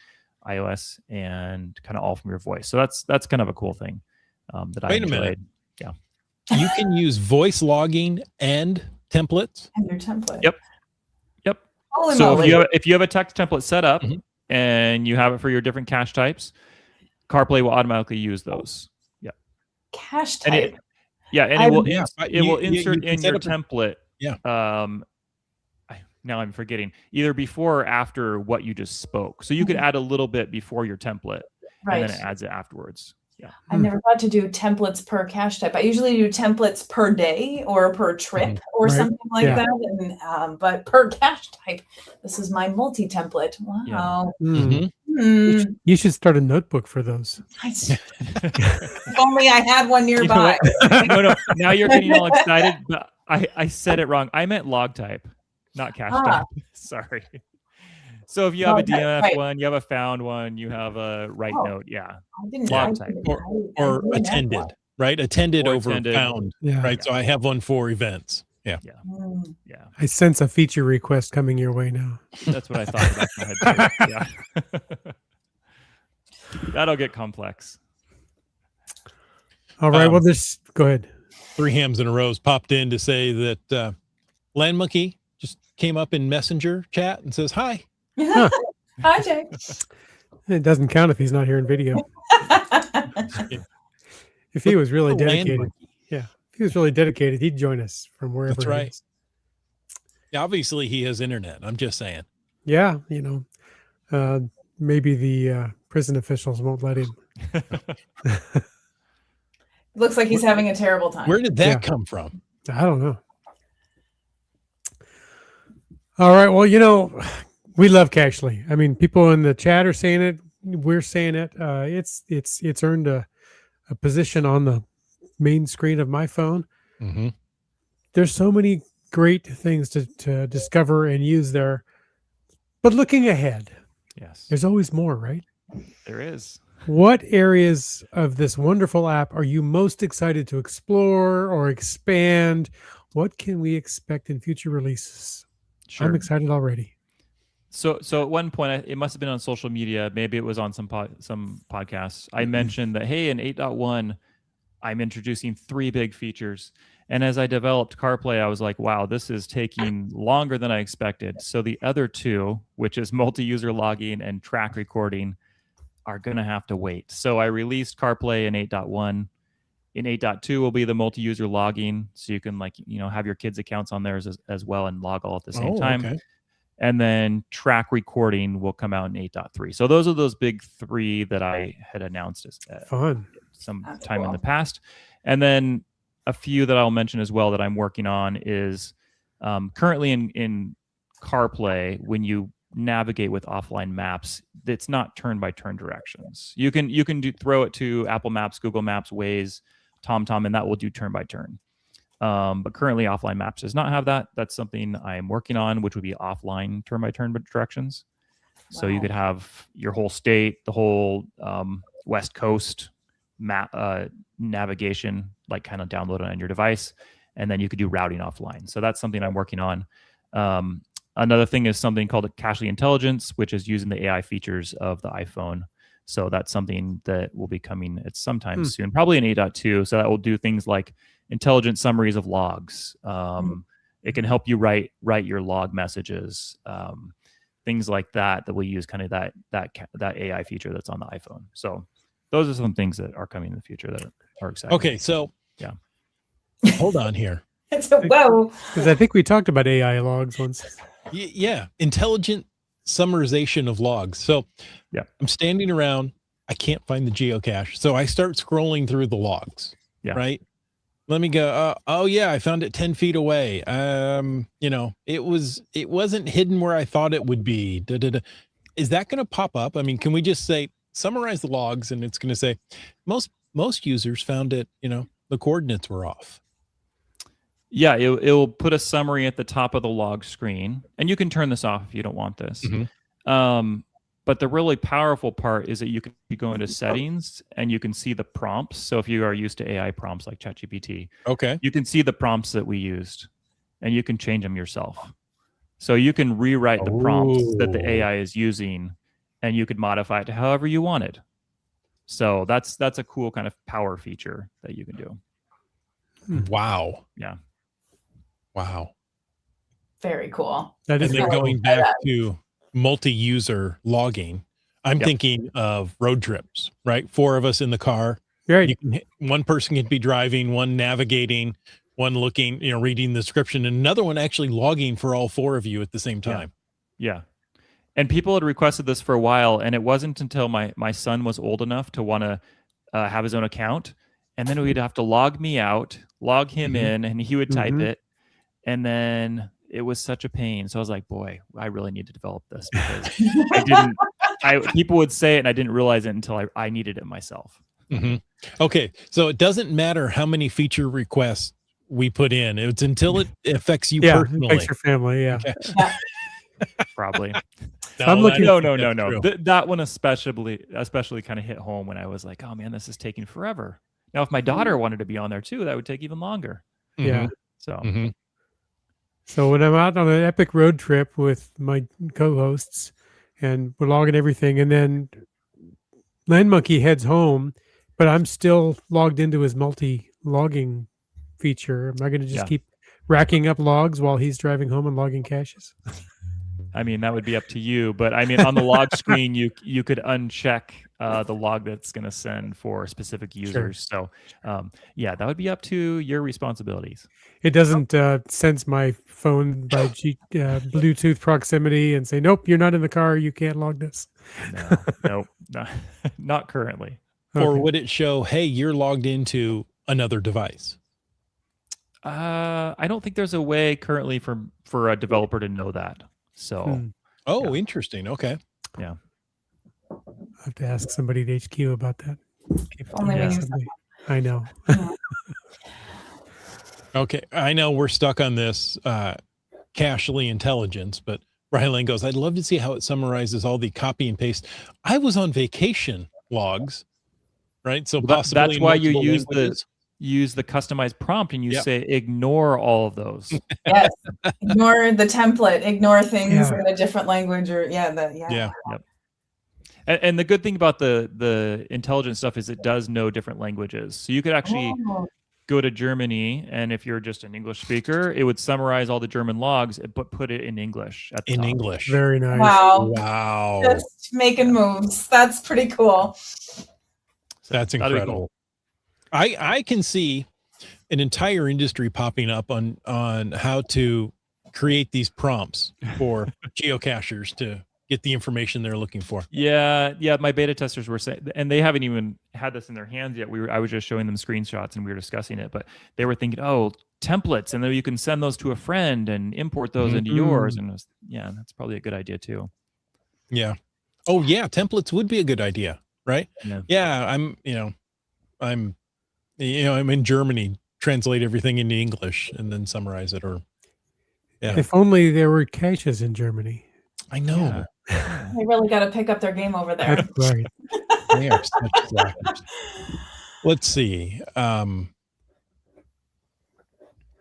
iOS, and kind of all from your voice. So that's kind of a cool thing that I enjoyed. Minute. Yeah. You can use voice logging and templates. And your template. Yep. Holy So moly. if you have a text template set up and you have it for your different cache types, CarPlay will automatically use those. Yeah. Cache And type. it will Yeah, insert you in can your set up template. Yeah. Now I'm forgetting, either before or after what you just spoke. So you could add a little bit before your template, Right. and then it adds it afterwards. Yeah. I never thought to do templates per cache type. I usually do templates per day or per trip or Right. something like Yeah. that. And but per cache type, this is my multi-template. Wow. Mm. Hmm. You should start a notebook for those. If only I had one You know nearby. what? No. Now you're getting all excited, but I said it wrong. I meant log type, not cache type. Sorry. So if you have a DNF one, you have a found one, you have a write note. Yeah. I didn't Log I type. didn't- Or I didn't have attended, one. right? Attended Or over attended. found, Yeah. right? So I have one for events. Yeah. Hmm. Yeah. I sense a feature request coming your way now. That's what I thought about in my head too. Yeah. That'll get complex. All right. Well, go ahead. 3 hams in a row popped in to say that Land Monkey just came up in Messenger chat and says, hi. Hi, Jay. It doesn't count if he's not here in video. If he was really Land dedicated, Monkey. if he was really dedicated, he'd join us from wherever. That's he right. is. Yeah, obviously he has internet. I'm just saying. Yeah, maybe the prison officials won't let him. Looks like he's having a terrible time. Where did that Yeah. come from? I don't know. All right. Well, we love Cachly. I mean, people in the chat are saying it. We're saying it. It's earned a position on the main screen of my phone. Mm-hmm. There's so many great things to discover and use there. But looking ahead, Yes, there's always more, right? there is. What areas of this wonderful app are you most excited to explore or expand? What can we expect in future releases? Sure. I'm excited already. So at one point, it must have been on social media. Maybe it was on some podcasts. I mentioned that, hey, in 8.1, I'm introducing 3 big features. And as I developed CarPlay, I was like, wow, this is taking longer than I expected. So the other 2, which is multi-user logging and track recording, are going to have to wait. So I released CarPlay in 8.1. In 8.2 will be the multi-user logging. So you can have your kids' accounts on there as well and log all at the same time. Okay. And then track recording will come out in 8.3. So those are those big 3 that I had announced Fun. some That's time in cool. the past. And then a few that I'll mention as well that I'm working on is currently in CarPlay, when you navigate with offline maps, it's not turn-by-turn directions. You can throw it to Apple Maps, Google Maps, Waze, TomTom, and that will do turn-by-turn. But currently offline maps does not have that. That's something I'm working on, which would be offline turn-by-turn directions. So you Wow. could have your whole state, the whole West Coast map navigation, like kind of downloaded on your device, and then you could do routing offline. So that's something I'm working on. Another thing is something called Cachely Intelligence, which is using the AI features of the iPhone. So that's something that will be coming at sometime soon, probably in 8.2. So that will do things like intelligent summaries of logs. It can help you write your log messages, things like that we use kind of that AI feature that's on the iPhone. So those are some things that are coming in the future that are exciting. Okay, so Yeah. Hold on here. Whoa. Because I think we talked about AI logs once. Yeah, intelligent summarization of logs. So Yeah. I'm standing around, I can't find the geocache. So I start scrolling through the logs. Yeah. Right. Let me go. Oh yeah, I found it 10 feet away. It wasn't hidden where I thought it would be. Is that going to pop up? I mean, can we just say summarize the logs and it's going to say most users found it, the coordinates were off. Yeah, it'll put a summary at the top of the log screen, and you can turn this off if you don't want this. But the really powerful part is that you go into settings and you can see the prompts. So if you are used to AI prompts like ChatGPT, Okay. you can see the prompts that we used, and you can change them yourself. So you can rewrite the prompts that the AI is using, and you could modify it to however you wanted. So that's a cool kind of power feature that you can do. Wow. Yeah. Wow. Very cool. That is And then very going back to multi-user logging, I'm thinking of road trips, right? 4 of us in the car. right. One person can be driving, one navigating, one looking, reading the description, and another one actually logging for all 4 of you at the same time. Yeah. And people had requested this for a while, and it wasn't until my son was old enough to want to have his own account, and then we'd have to log me out, log him in, and he would type it, and then it was such a pain. So I was like, boy, I really need to develop this because people would say it, and I didn't realize it until I needed it myself. Okay, so it doesn't matter how many feature requests we put in. It's until it affects you personally. Thanks your family. Yeah. Okay. Probably. I'm looking- No. True. That one especially kind of hit home when I was like, oh man, this is taking forever. Now, if my daughter wanted to be on there too, that would take even longer. Yeah. So So when I'm out on an epic road trip with my co-hosts and we're logging everything, and then Land Monkey heads home, but I'm still logged into his multi-logging feature. Am I going to just keep racking up logs while he's driving home and logging caches? I mean, that would be up to you. But I mean, on the log screen, you could uncheck the log that's going to send for specific users. So, that would be up to your responsibilities. It doesn't sense my phone by Bluetooth proximity and say, nope, you're not in the car. You can't log this. No, not currently. Or would it show, hey, you're logged into another device? I don't think there's a way currently for a developer to know that. So, Interesting. Okay. Yeah. I have to ask somebody at HQ about that. Only when you I know. Okay, I know we're stuck on this cachely intelligence, but Brian Lane goes, I'd love to see how it summarizes all the copy and paste. I was on vacation logs, right? So Well, possibly that's in why you multiple use the customized prompt and you Yep. say ignore all of those. Yes. Ignore the template. Ignore things Yeah. in a different language or yeah. Yep. And the good thing about the intelligence stuff is it does know different languages. So you could actually Oh, go to Germany, and if you're just an English speaker, it would summarize all the German logs, but put it in English at the in top. English. Very nice. wow. Wow. Just making moves. That's pretty cool. So That's that'd be incredible. I can see an entire industry popping up on how to create these prompts for geocachers to get the information they're looking for. Yeah. My beta testers were saying, and they haven't even had this in their hands yet. I was just showing them screenshots and we were discussing it, but they were thinking, oh, templates, and then you can send those to a friend and import those into yours. And that's probably a good idea too. Yeah. Oh yeah, templates would be a good idea, right? Yeah. I'm in Germany, translate everything into English and then summarize it. Or yeah, If only there were caches in Germany. I know. They really got to pick up their game over there. That's right. They are such slackers. Let's see.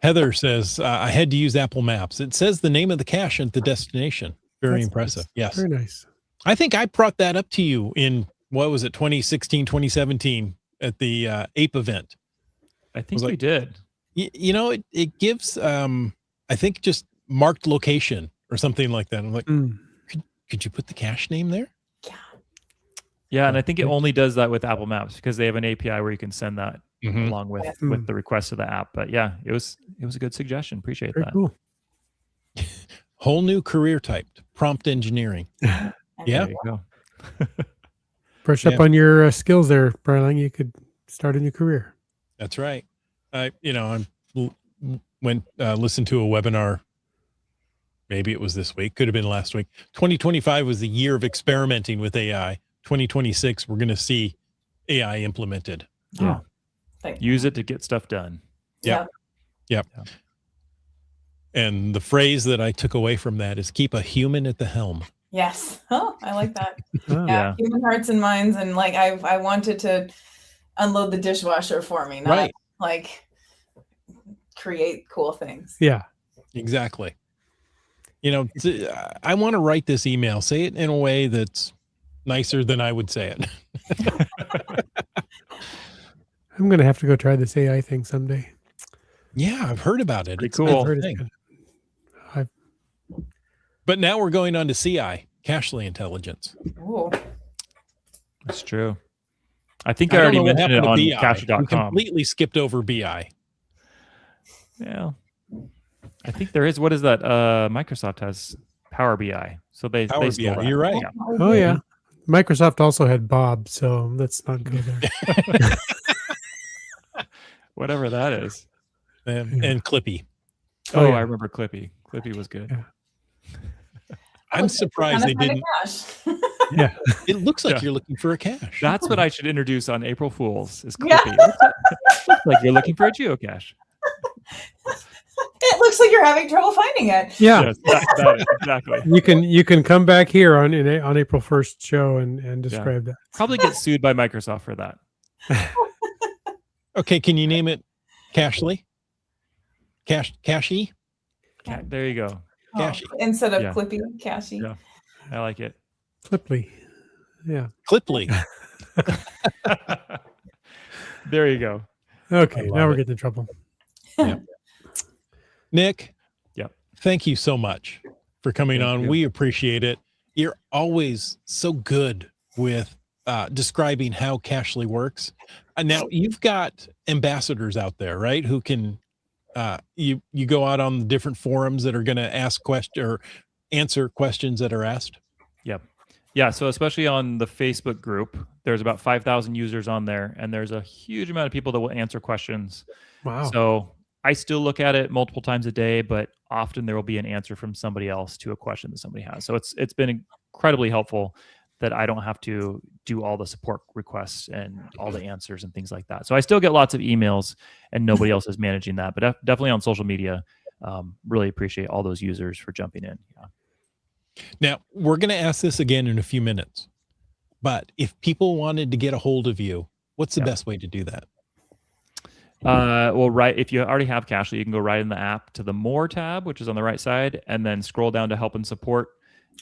Heather says, I had to use Apple Maps. It says the name of the cache and the destination. Very That's impressive. nice. Yes. Very nice. I think I brought that up to you in, what was it, 2016, 2017 at the Ape event. I think like- we did. It gives, I think, just marked location or something like that. I'm like, could you put the cache name there? Yeah, and I think it only does that with Apple Maps because they have an API where you can send that along with the request of the app. But yeah, it was a good suggestion. Appreciate Very that. cool. Whole new career type, prompt engineering. Yeah. There you go. Brush up on your skills there, Brian. You could start a new career. That's right. I went listened to a webinar. Maybe it was this week. Could have been last week. 2025 was the year of experimenting with AI. 2026, we're going to see AI implemented. Yeah. Use it to get stuff done. Yep. And the phrase that I took away from that is keep a human at the helm. Yes. Oh, I like that. Yeah. Human hearts and minds. And like, I wanted to unload the dishwasher for me, not like create cool things. Yeah. Exactly. I want to write this email, say it in a way that's nicer than I would say it. I'm going to have to go try this AI thing someday. Yeah, I've heard about it. Pretty It's cool. a good thing. But now we're going on to CI, cachely intelligence. Ooh. That's true. I think I don't already know what mentioned it happened on to BI. We cache.com. completely skipped over BI. Yeah. I think there is. What is that? Microsoft has Power BI. So they Power stole BI. that. You're right. Yeah. Oh, yeah. Microsoft also had Bob, so let's not go there. Whatever that is. And Clippy. Oh, yeah. I remember Clippy. Clippy was good. Yeah. I'm surprised they didn't. Yeah. It looks like Yeah. you're looking for a cache. That's what I should introduce on April Fools is Yeah. Clippy. Looks like you're looking for a geocache. It looks like you're having trouble finding it. Yeah. Yes, that is, exactly. You can come back here on April 1st show and describe that. Probably get sued by Microsoft for that. Okay, can you name it Cachely? Cachey? There you go. Cashy. Instead of Yeah. Clippy, Cashy. Yeah. I like it. Clipley. Yeah. Clipley. There you go. Okay. love Now we're it. getting in trouble. Nick. Yep. Thank you so much for coming Thank on. you. We appreciate it. You're always so good with describing how Cachely works. Now you've got ambassadors out there, right? Who can you go out on the different forums that are going to ask questions or answer questions that are asked. Yep. Yeah. So especially on the Facebook group, there's about 5,000 users on there, and there's a huge amount of people that will answer questions. Wow. So I still look at it multiple times a day, but often there will be an answer from somebody else to a question that somebody has. So it's been incredibly helpful that I don't have to do all the support requests and all the answers and things like that. So I still get lots of emails, and nobody else is managing that. But definitely on social media, really appreciate all those users for jumping in. Yeah. Now, we're going to ask this again in a few minutes, but if people wanted to get a hold of you, what's the best way to do that? Well, right. If you already have Cachly, you can go right in the app to the More tab, which is on the right side, and then scroll down to Help and Support.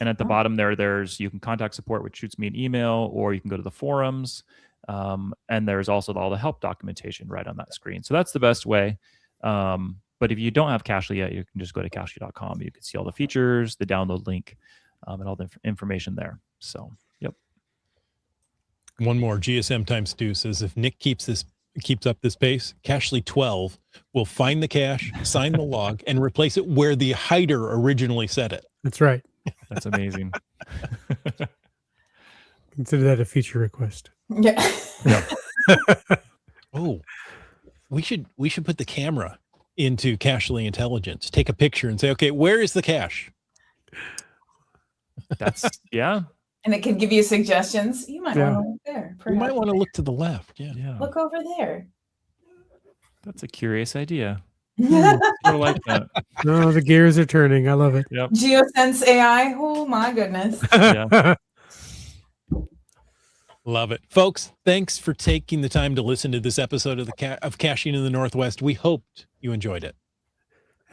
And at the bottom there's you can contact support, which shoots me an email, or you can go to the forums. And there's also all the help documentation right on that screen. So that's the best way. But if you don't have Cachly yet, you can just go to cachly.com. You can see all the features, the download link, and all the information there. So, yep. One more, GSM times 2 says if Nick keeps up this pace, Cachly 12 will find the cache, sign the log, and replace it where the hider originally set it. That's right. That's amazing. Consider that a feature request. Yeah. Oh, we should put the camera into Cachly Intelligence. Take a picture and say, okay, where is the cache? That's And it can give you suggestions. You might want to look there. You might want to look to the left. Yeah. Look over there. That's a curious idea. I like that. No, the gears are turning. I love it. Yep. GeoSense AI. Oh my goodness. Yeah. Love it. Folks, thanks for taking the time to listen to this episode of Caching in the Northwest. We hoped you enjoyed it.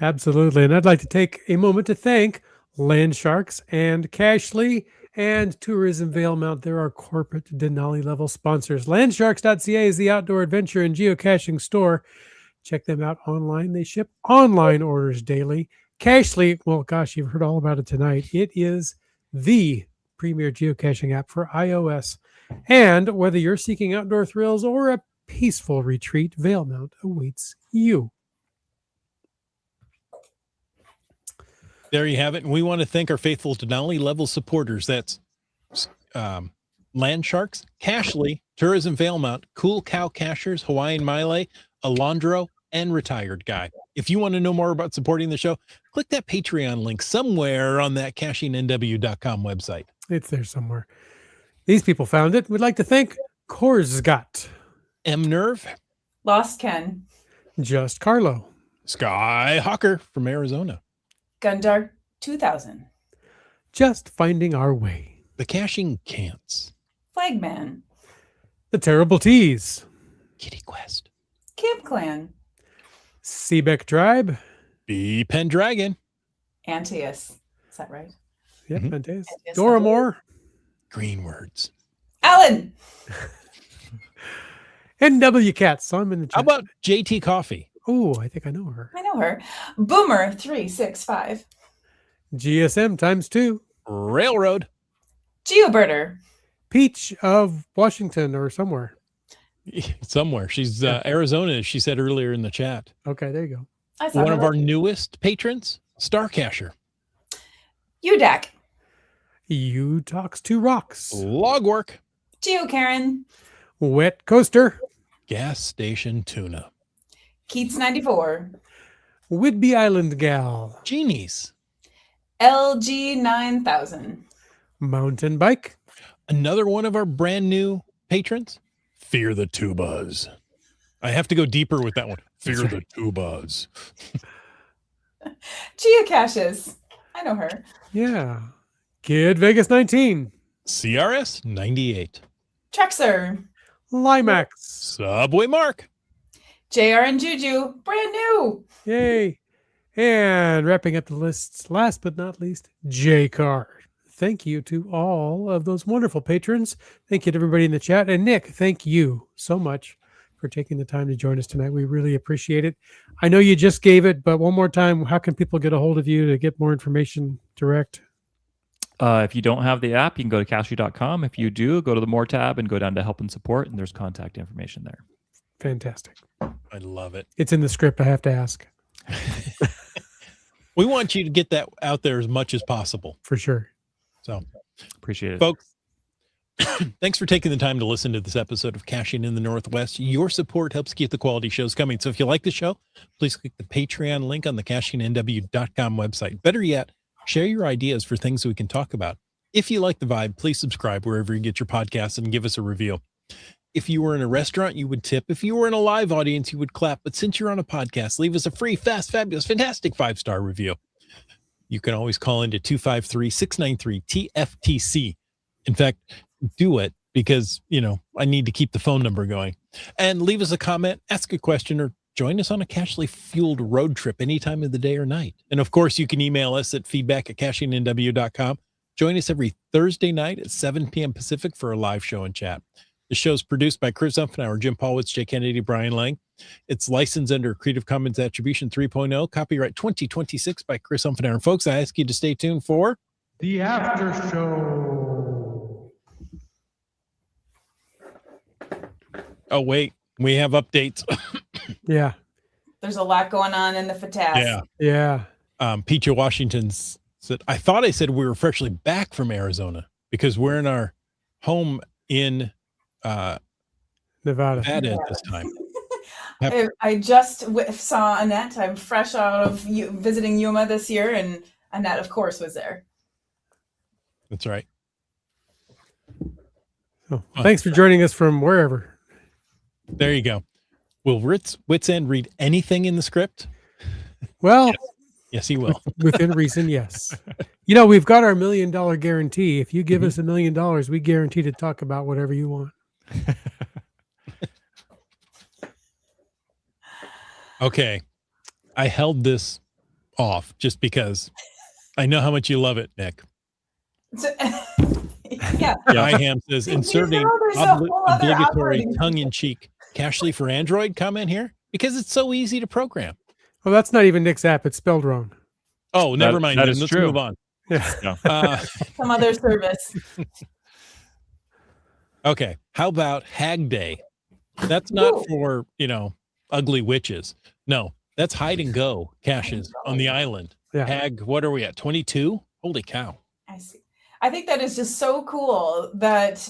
Absolutely. And I'd like to take a moment to thank Land Sharks and Cachly and Tourism Valemount. They're our corporate Denali level sponsors. Landsharks.ca is the outdoor adventure and geocaching store. Check them out online. They ship online orders daily. Cachly, well, gosh, you've heard all about it tonight. It is the premier geocaching app for iOS. And whether you're seeking outdoor thrills or a peaceful retreat, Valemount awaits you. There you have it. And we want to thank our faithful Denali level supporters. That's Land Sharks, Cachly, Tourism Valemount, Cool Cow Cachers, Hawaiian Maile, Alondro, and Retired Guy. If you want to know more about supporting the show, click that Patreon link somewhere on that CachingNW.com website. It's there somewhere. These people found it. We'd like to thank Korsgat, M-Nerve, Lost Ken, Just Carlo, Skyhawker from Arizona, Gundark 2000, Just Finding Our Way, The Caching Cants, Flagman, The Terrible Teas, Kitty Quest, Camp Clan, Seebeck Tribe, B Pendragon, Antaeus. Is that right? yep, Mhm. Antaeus, Antaeus. Doramore, Green Words. Alan. NW Cats. So I'm in the chat. How about JT Coffee? Oh, I think I know her. I know her. Boomer 365, GSM times 2, Railroad. Geobirder, Peach of Washington or somewhere. Somewhere. She's Arizona, as she said earlier in the chat. Okay, there you go. I saw One her. of our newest patrons, Starcacher. UDAC, You Talks to Rocks, Logwork. GeoKaren, Wet Coaster, Gas Station Tuna. Keats 94, Whidbey Island Gal, Genies. LG 9000, Mountain Bike, Another one of our brand new patrons, Fear the Tubas. I have to go deeper with that one. Fear the Tubas. Geocaches. I know her. yeah, Kid Vegas 19, CRS 98. Trexer, Limax, Subway Mark. JR and Juju, brand new. yay, and wrapping up the lists, last but not least, J-Card. Thank you to all of those wonderful patrons. Thank you to everybody in the chat. And Nick, thank you so much for taking the time to join us tonight. We really appreciate it. I know you just gave it, but one more time, how can people get a hold of you to get more information direct? If you don't have the app, you can go to cachly.com. If you do, go to the More tab and go down to Help and Support, and there's contact information there. Fantastic. I love it. It's in the script. I have to ask We want you to get that out there as much as possible. for sure. So, Appreciate it. folks, thanks for taking the time to listen to this episode of Caching in the Northwest. Your support helps keep the quality shows coming. So if you like the show, please click the Patreon link on the CachingNW.com website. Better yet, share your ideas for things we can talk about. If you like the vibe, please subscribe wherever you get your podcasts and give us a review. If you were in a restaurant, you would tip. If you were in a live audience, you would clap. But since you're on a podcast, leave us a free, fast, fabulous, fantastic 5-star review. You can always call into 253-693-TFTC. In fact, do it because, I need to keep the phone number going. And leave us a comment, ask a question, or join us on a cashly fueled road trip any time of the day or night. And of course, you can email us at feedback@cachingnw.com. Join us every Thursday night at 7 p.m. Pacific for a live show and chat. The show's produced by Chris Umfenauer, Jim Paulwitz, Jay Kennedy, Brian Lang. It's licensed under Creative Commons Attribution 3.0, copyright 2026 by Chris Umfenauer. Folks, I ask you to stay tuned for The After Show. Oh, wait, we have updates. Yeah. There's a lot going on in the FTAS. Yeah. Peach Washington said, I thought I said we were freshly back from Arizona because we're in our home in Nevada. at this time. I just saw Annette. I'm fresh out of visiting Yuma this year, and Annette, of course, was there. That's right. So, thanks for joining us from wherever. There you go. Will Wits End read anything in the script? Well, yes, he will. Within reason, yes. We've got our $1 million guarantee. If you give us $1 million, we guarantee to talk about whatever you want. Okay. I held this off just because I know how much you love it, Nick. Yeah. Iham says, inserting there's a whole other obligatory operating tongue-in-cheek Cashly for Android comment here because it's so easy to program. Well, that's not even Nick's app. It's spelled wrong. Oh, never mind. That Then. is Let's true. move on. Yeah. Some other service. Okay. How about Hag Day? That's not for, ugly witches. No, that's hide and go caches on the island. Yeah. Hag, what are we at? 22? Holy cow. I see. I think that is just so cool that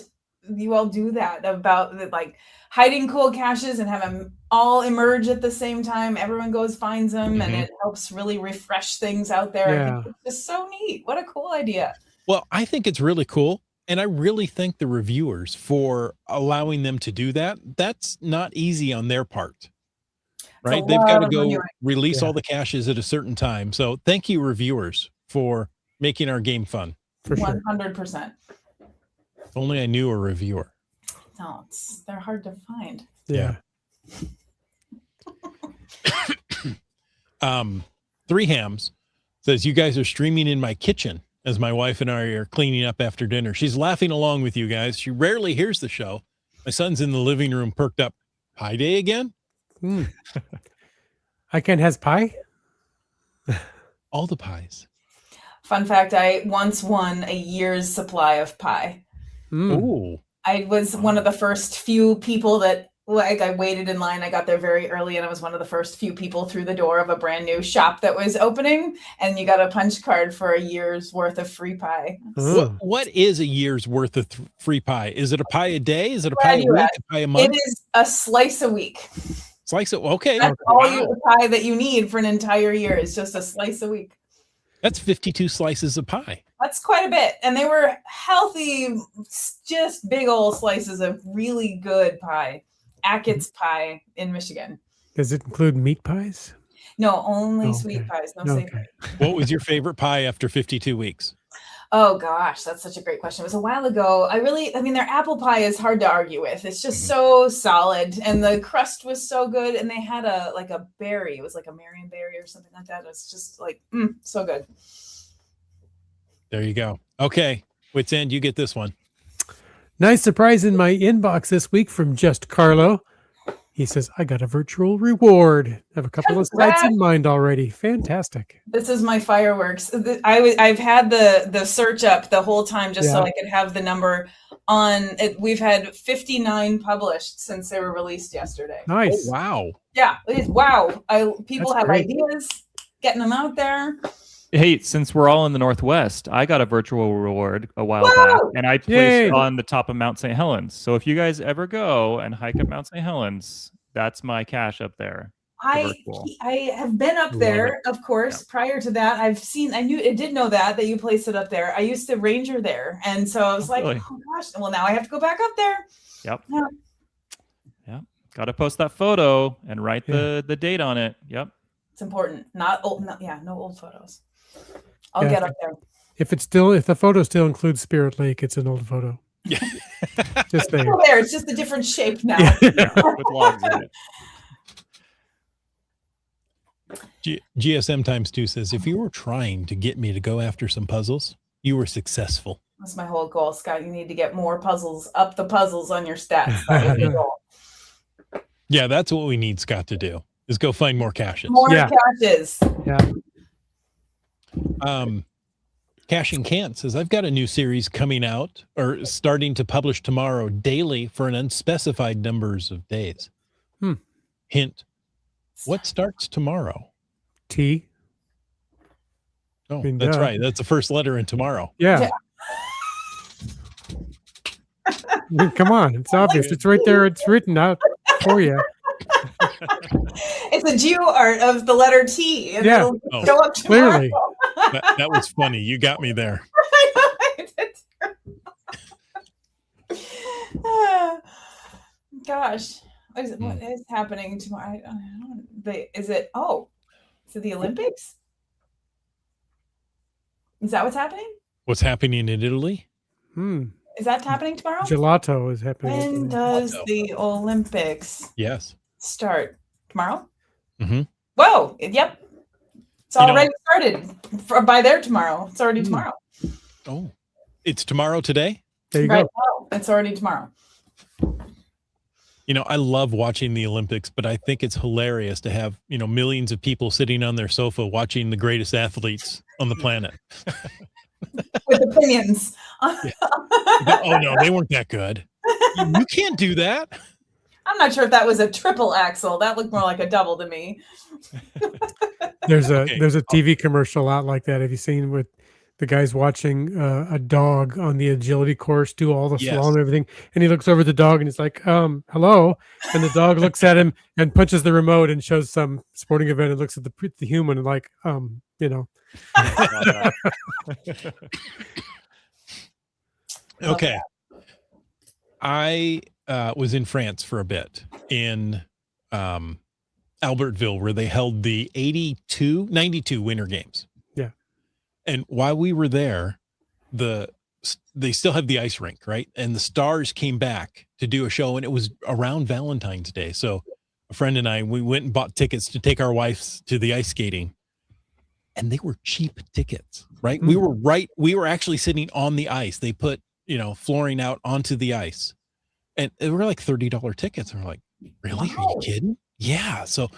you all do that about hiding cool caches and have them all emerge at the same time. Everyone goes, finds them, and it helps really refresh things out there. Yeah. I think it's just so neat. What a cool idea. Well, I think it's really cool. And I really thank the reviewers for allowing them to do that. That's not easy on their part, right? They've got to go release all the caches at a certain time. So thank you, reviewers, for making our game fun. For sure. 100%. If only I knew a reviewer. No, they're hard to find. Yeah. Three Hams says, you guys are streaming in my kitchen as my wife and I are cleaning up after dinner. She's laughing along with you guys. She rarely hears the show. My son's in the living room perked up. Pie day again? ICANN has pie? All the pies. Fun fact, I once won a year's supply of pie. Oh. I was one of the first few people that I waited in line. I got there very early, and I was one of the first few people through the door of a brand new shop that was opening, and you got a punch card for a year's worth of free pie. What is a year's worth of free pie? Is it a pie a day? Is it a pie a week? A pie a month? It is a slice a week. Slice it. Okay. That's all the pie that you need for an entire year is just a slice a week. That's 52 slices of pie. That's quite a bit. And they were healthy, just big old slices of really good pie. Ackett's pie in Michigan. Does it include meat pies? No, only sweet pies. No savory. What was your favorite pie after 52 weeks? Oh gosh, that's such a great question. It was a while ago. Their apple pie is hard to argue with. It's just so solid, and the crust was so good. And they had a berry. It was like a Marion berry or something like that. It was just so good. There you go. Okay, Wits End, you get this one. Nice surprise in my inbox this week from Just Carlo. He says, I got a virtual reward. I have a couple of sites in mind already. Fantastic. This is my fireworks. I've had the search up the whole time just so I could have the number on it. We've had 59 published since they were released yesterday. Nice. Oh, wow. Yeah. Wow. People That's have great. ideas, getting them out there. Hey, since we're all in the Northwest, I got a virtual reward a while back, and I placed on the top of Mount St. Helens. So if you guys ever go and hike up Mount St. Helens, that's my cache up there. virtual. I have been up Love there, of course. Yeah. Prior to that, I did know that you placed it up there. I used to ranger there, and so I was like, really? oh gosh, well now I have to go back up there. Yep. Yeah. Yep. Got to post that photo and write Yeah. the date on it. Yep. It's important. Not old. No old photos. I'll Yeah. get up there. If the photo still includes Spirit Lake, it's an old photo. Yeah. Just saying. Still there. It's just a different shape now. Yeah, with logs in it. GSM times 2 says, if you were trying to get me to go after some puzzles, you were successful. That's my whole goal, Scott. You need to get more puzzles, up the puzzles on your stats. That was the goal. Yeah, that's what we need Scott to do, is go find more caches. More Yeah. caches. Yeah. Caching Can't says, I've got a new series coming out or starting to publish tomorrow daily for an unspecified numbers of days. Hint, what starts tomorrow? T. Oh, mean, that's duh. right. That's the first letter in tomorrow. Yeah. I mean, come on. It's obvious. It's right there. It's written out for you. It's a geo art of the letter T. And Yeah. it'll Oh. show up tomorrow. Clearly. That was funny. You got me there. Gosh, what is happening tomorrow? I don't, is it the Olympics? Is that what's happening? What's happening in Italy? Is that happening tomorrow? Gelato is happening. When does the Olympics Yes. start? Tomorrow? Mm-hmm. Whoa! Yep. It's already started by there tomorrow. It's already tomorrow. Oh, it's tomorrow today? There you Right go. now, it's already tomorrow. You know, I love watching the Olympics, but I think it's hilarious to have, millions of people sitting on their sofa watching the greatest athletes on the planet. With opinions. Oh, no, they weren't that good. You can't do that. I'm not sure if that was a triple axle. That looked more like a double to me. There's a Okay. TV commercial out like that. Have you seen with the guy's watching a dog on the agility course do all the Yes. slalom and everything, and he looks over at the dog and he's like, hello, and the dog looks at him and punches the remote and shows some sporting event and looks at the human and like, Okay. I was in France for a bit in Albertville, where they held the 92 Winter Games. Yeah. And while we were there, they still have the ice rink, right? And the Stars came back to do a show, and it was around Valentine's Day. So a friend and I, we went and bought tickets to take our wives to the ice skating, and they were cheap tickets, right? We were actually sitting on the ice. They put, flooring out onto the ice, and they were like $30 tickets. And we're like, really? Are you kidding? Yeah. So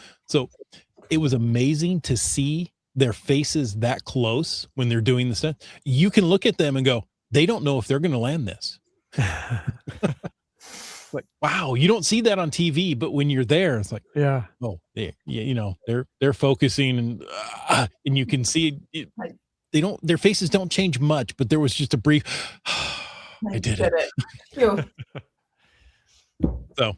it was amazing to see their faces that close when they're doing the stuff. You can look at them and go, they don't know if they're going to land this. Like, wow, you don't see that on TV, but when you're there, it's like, yeah. oh, they're focusing, and you can see it, their faces don't change much, but there was just a brief, I did it. Phew. So,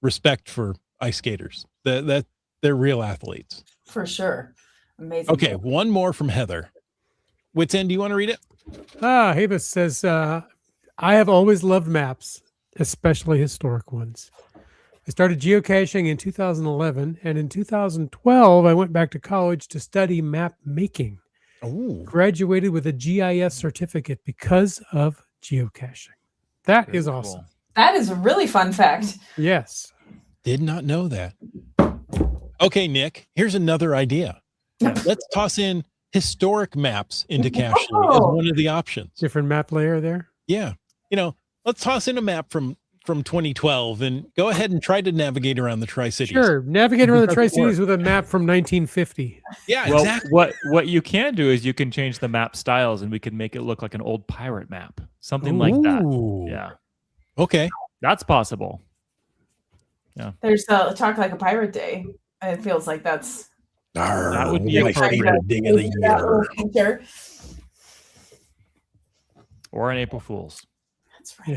respect for ice skaters. That they're real athletes. For sure. Amazing. Okay, one more from Heather. Wits End, do you want to read it? Habus says, I have always loved maps, especially historic ones. I started geocaching in 2011, and in 2012, I went back to college to study map making. Oh, Graduated with a GIS certificate because of geocaching. That Very is cool. awesome. That is a really fun fact. Yes. did not know that. Okay, Nick, here's another idea. Let's toss in historic maps into Cachely as one of the options. Different map layer there. Yeah. Let's toss in a map from 2012 and go ahead and try to navigate around the Tri-Cities. Sure. Navigate around the Tri-Cities with a map from 1950. Yeah, Well, exactly. what you can do is you can change the map styles, and we can make it look like an old pirate map, something like that. Ooh. Yeah, Okay. that's possible. There's a Talk Like a Pirate Day. It feels like that's That would be a party perfect- dig of the that year. little feature. Or an April Fool's. That's right.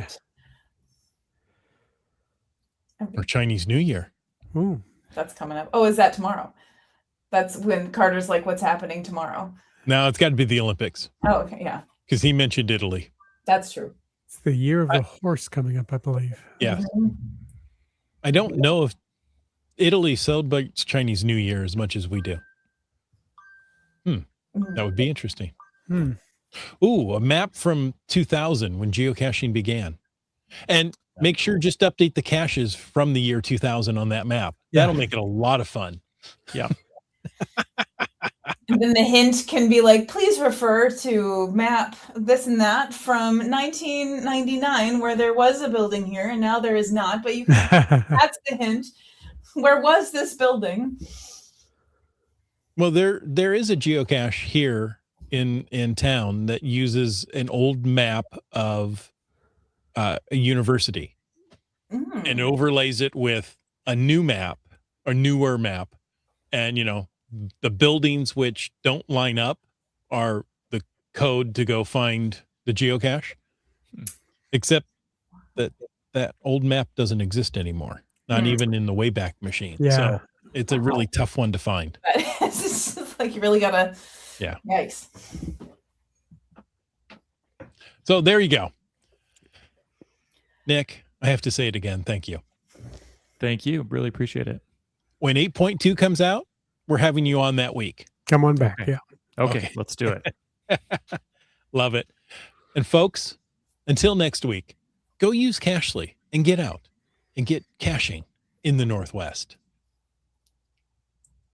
Yeah. Or Chinese New Year. Ooh. That's coming up. Oh, is that tomorrow? That's when Carter's like, what's happening tomorrow? No, it's got to be the Olympics Oh, okay. Yeah, because he mentioned Italy. that's true. It's the year of the horse coming up, I believe. Yes. Mhm. I don't know if Italy celebrates Chinese New Year as much as we do. That would be interesting. Hmm. Ooh, a map from 2000 when geocaching began. And make sure just update the caches from the year 2000 on that map. Yeah. That'll make it a lot of fun. Yeah. And then the hint can be like, please refer to map this and that from 1999, where there was a building here and now there is not. But you can, that's the hint. Where was this building? Well, there is a geocache here in town that uses an old map of a university and overlays it with a new map or newer map. And, you know, the buildings which don't line up are the code to go find the geocache, except that that old map doesn't exist anymore, not even in the Wayback Machine. Yeah. So it's a really tough one to find. It's just like you really gotta. Yeah. Yikes. So there you go. Nick, I have to say it again. Thank you. Thank you. Really appreciate it. When 8.2 comes out, we're having you on that week. Come on back. Okay. Yeah. Okay, let's do it. Love it. And folks, until next week, go use Cachly and get out and get caching in the Northwest.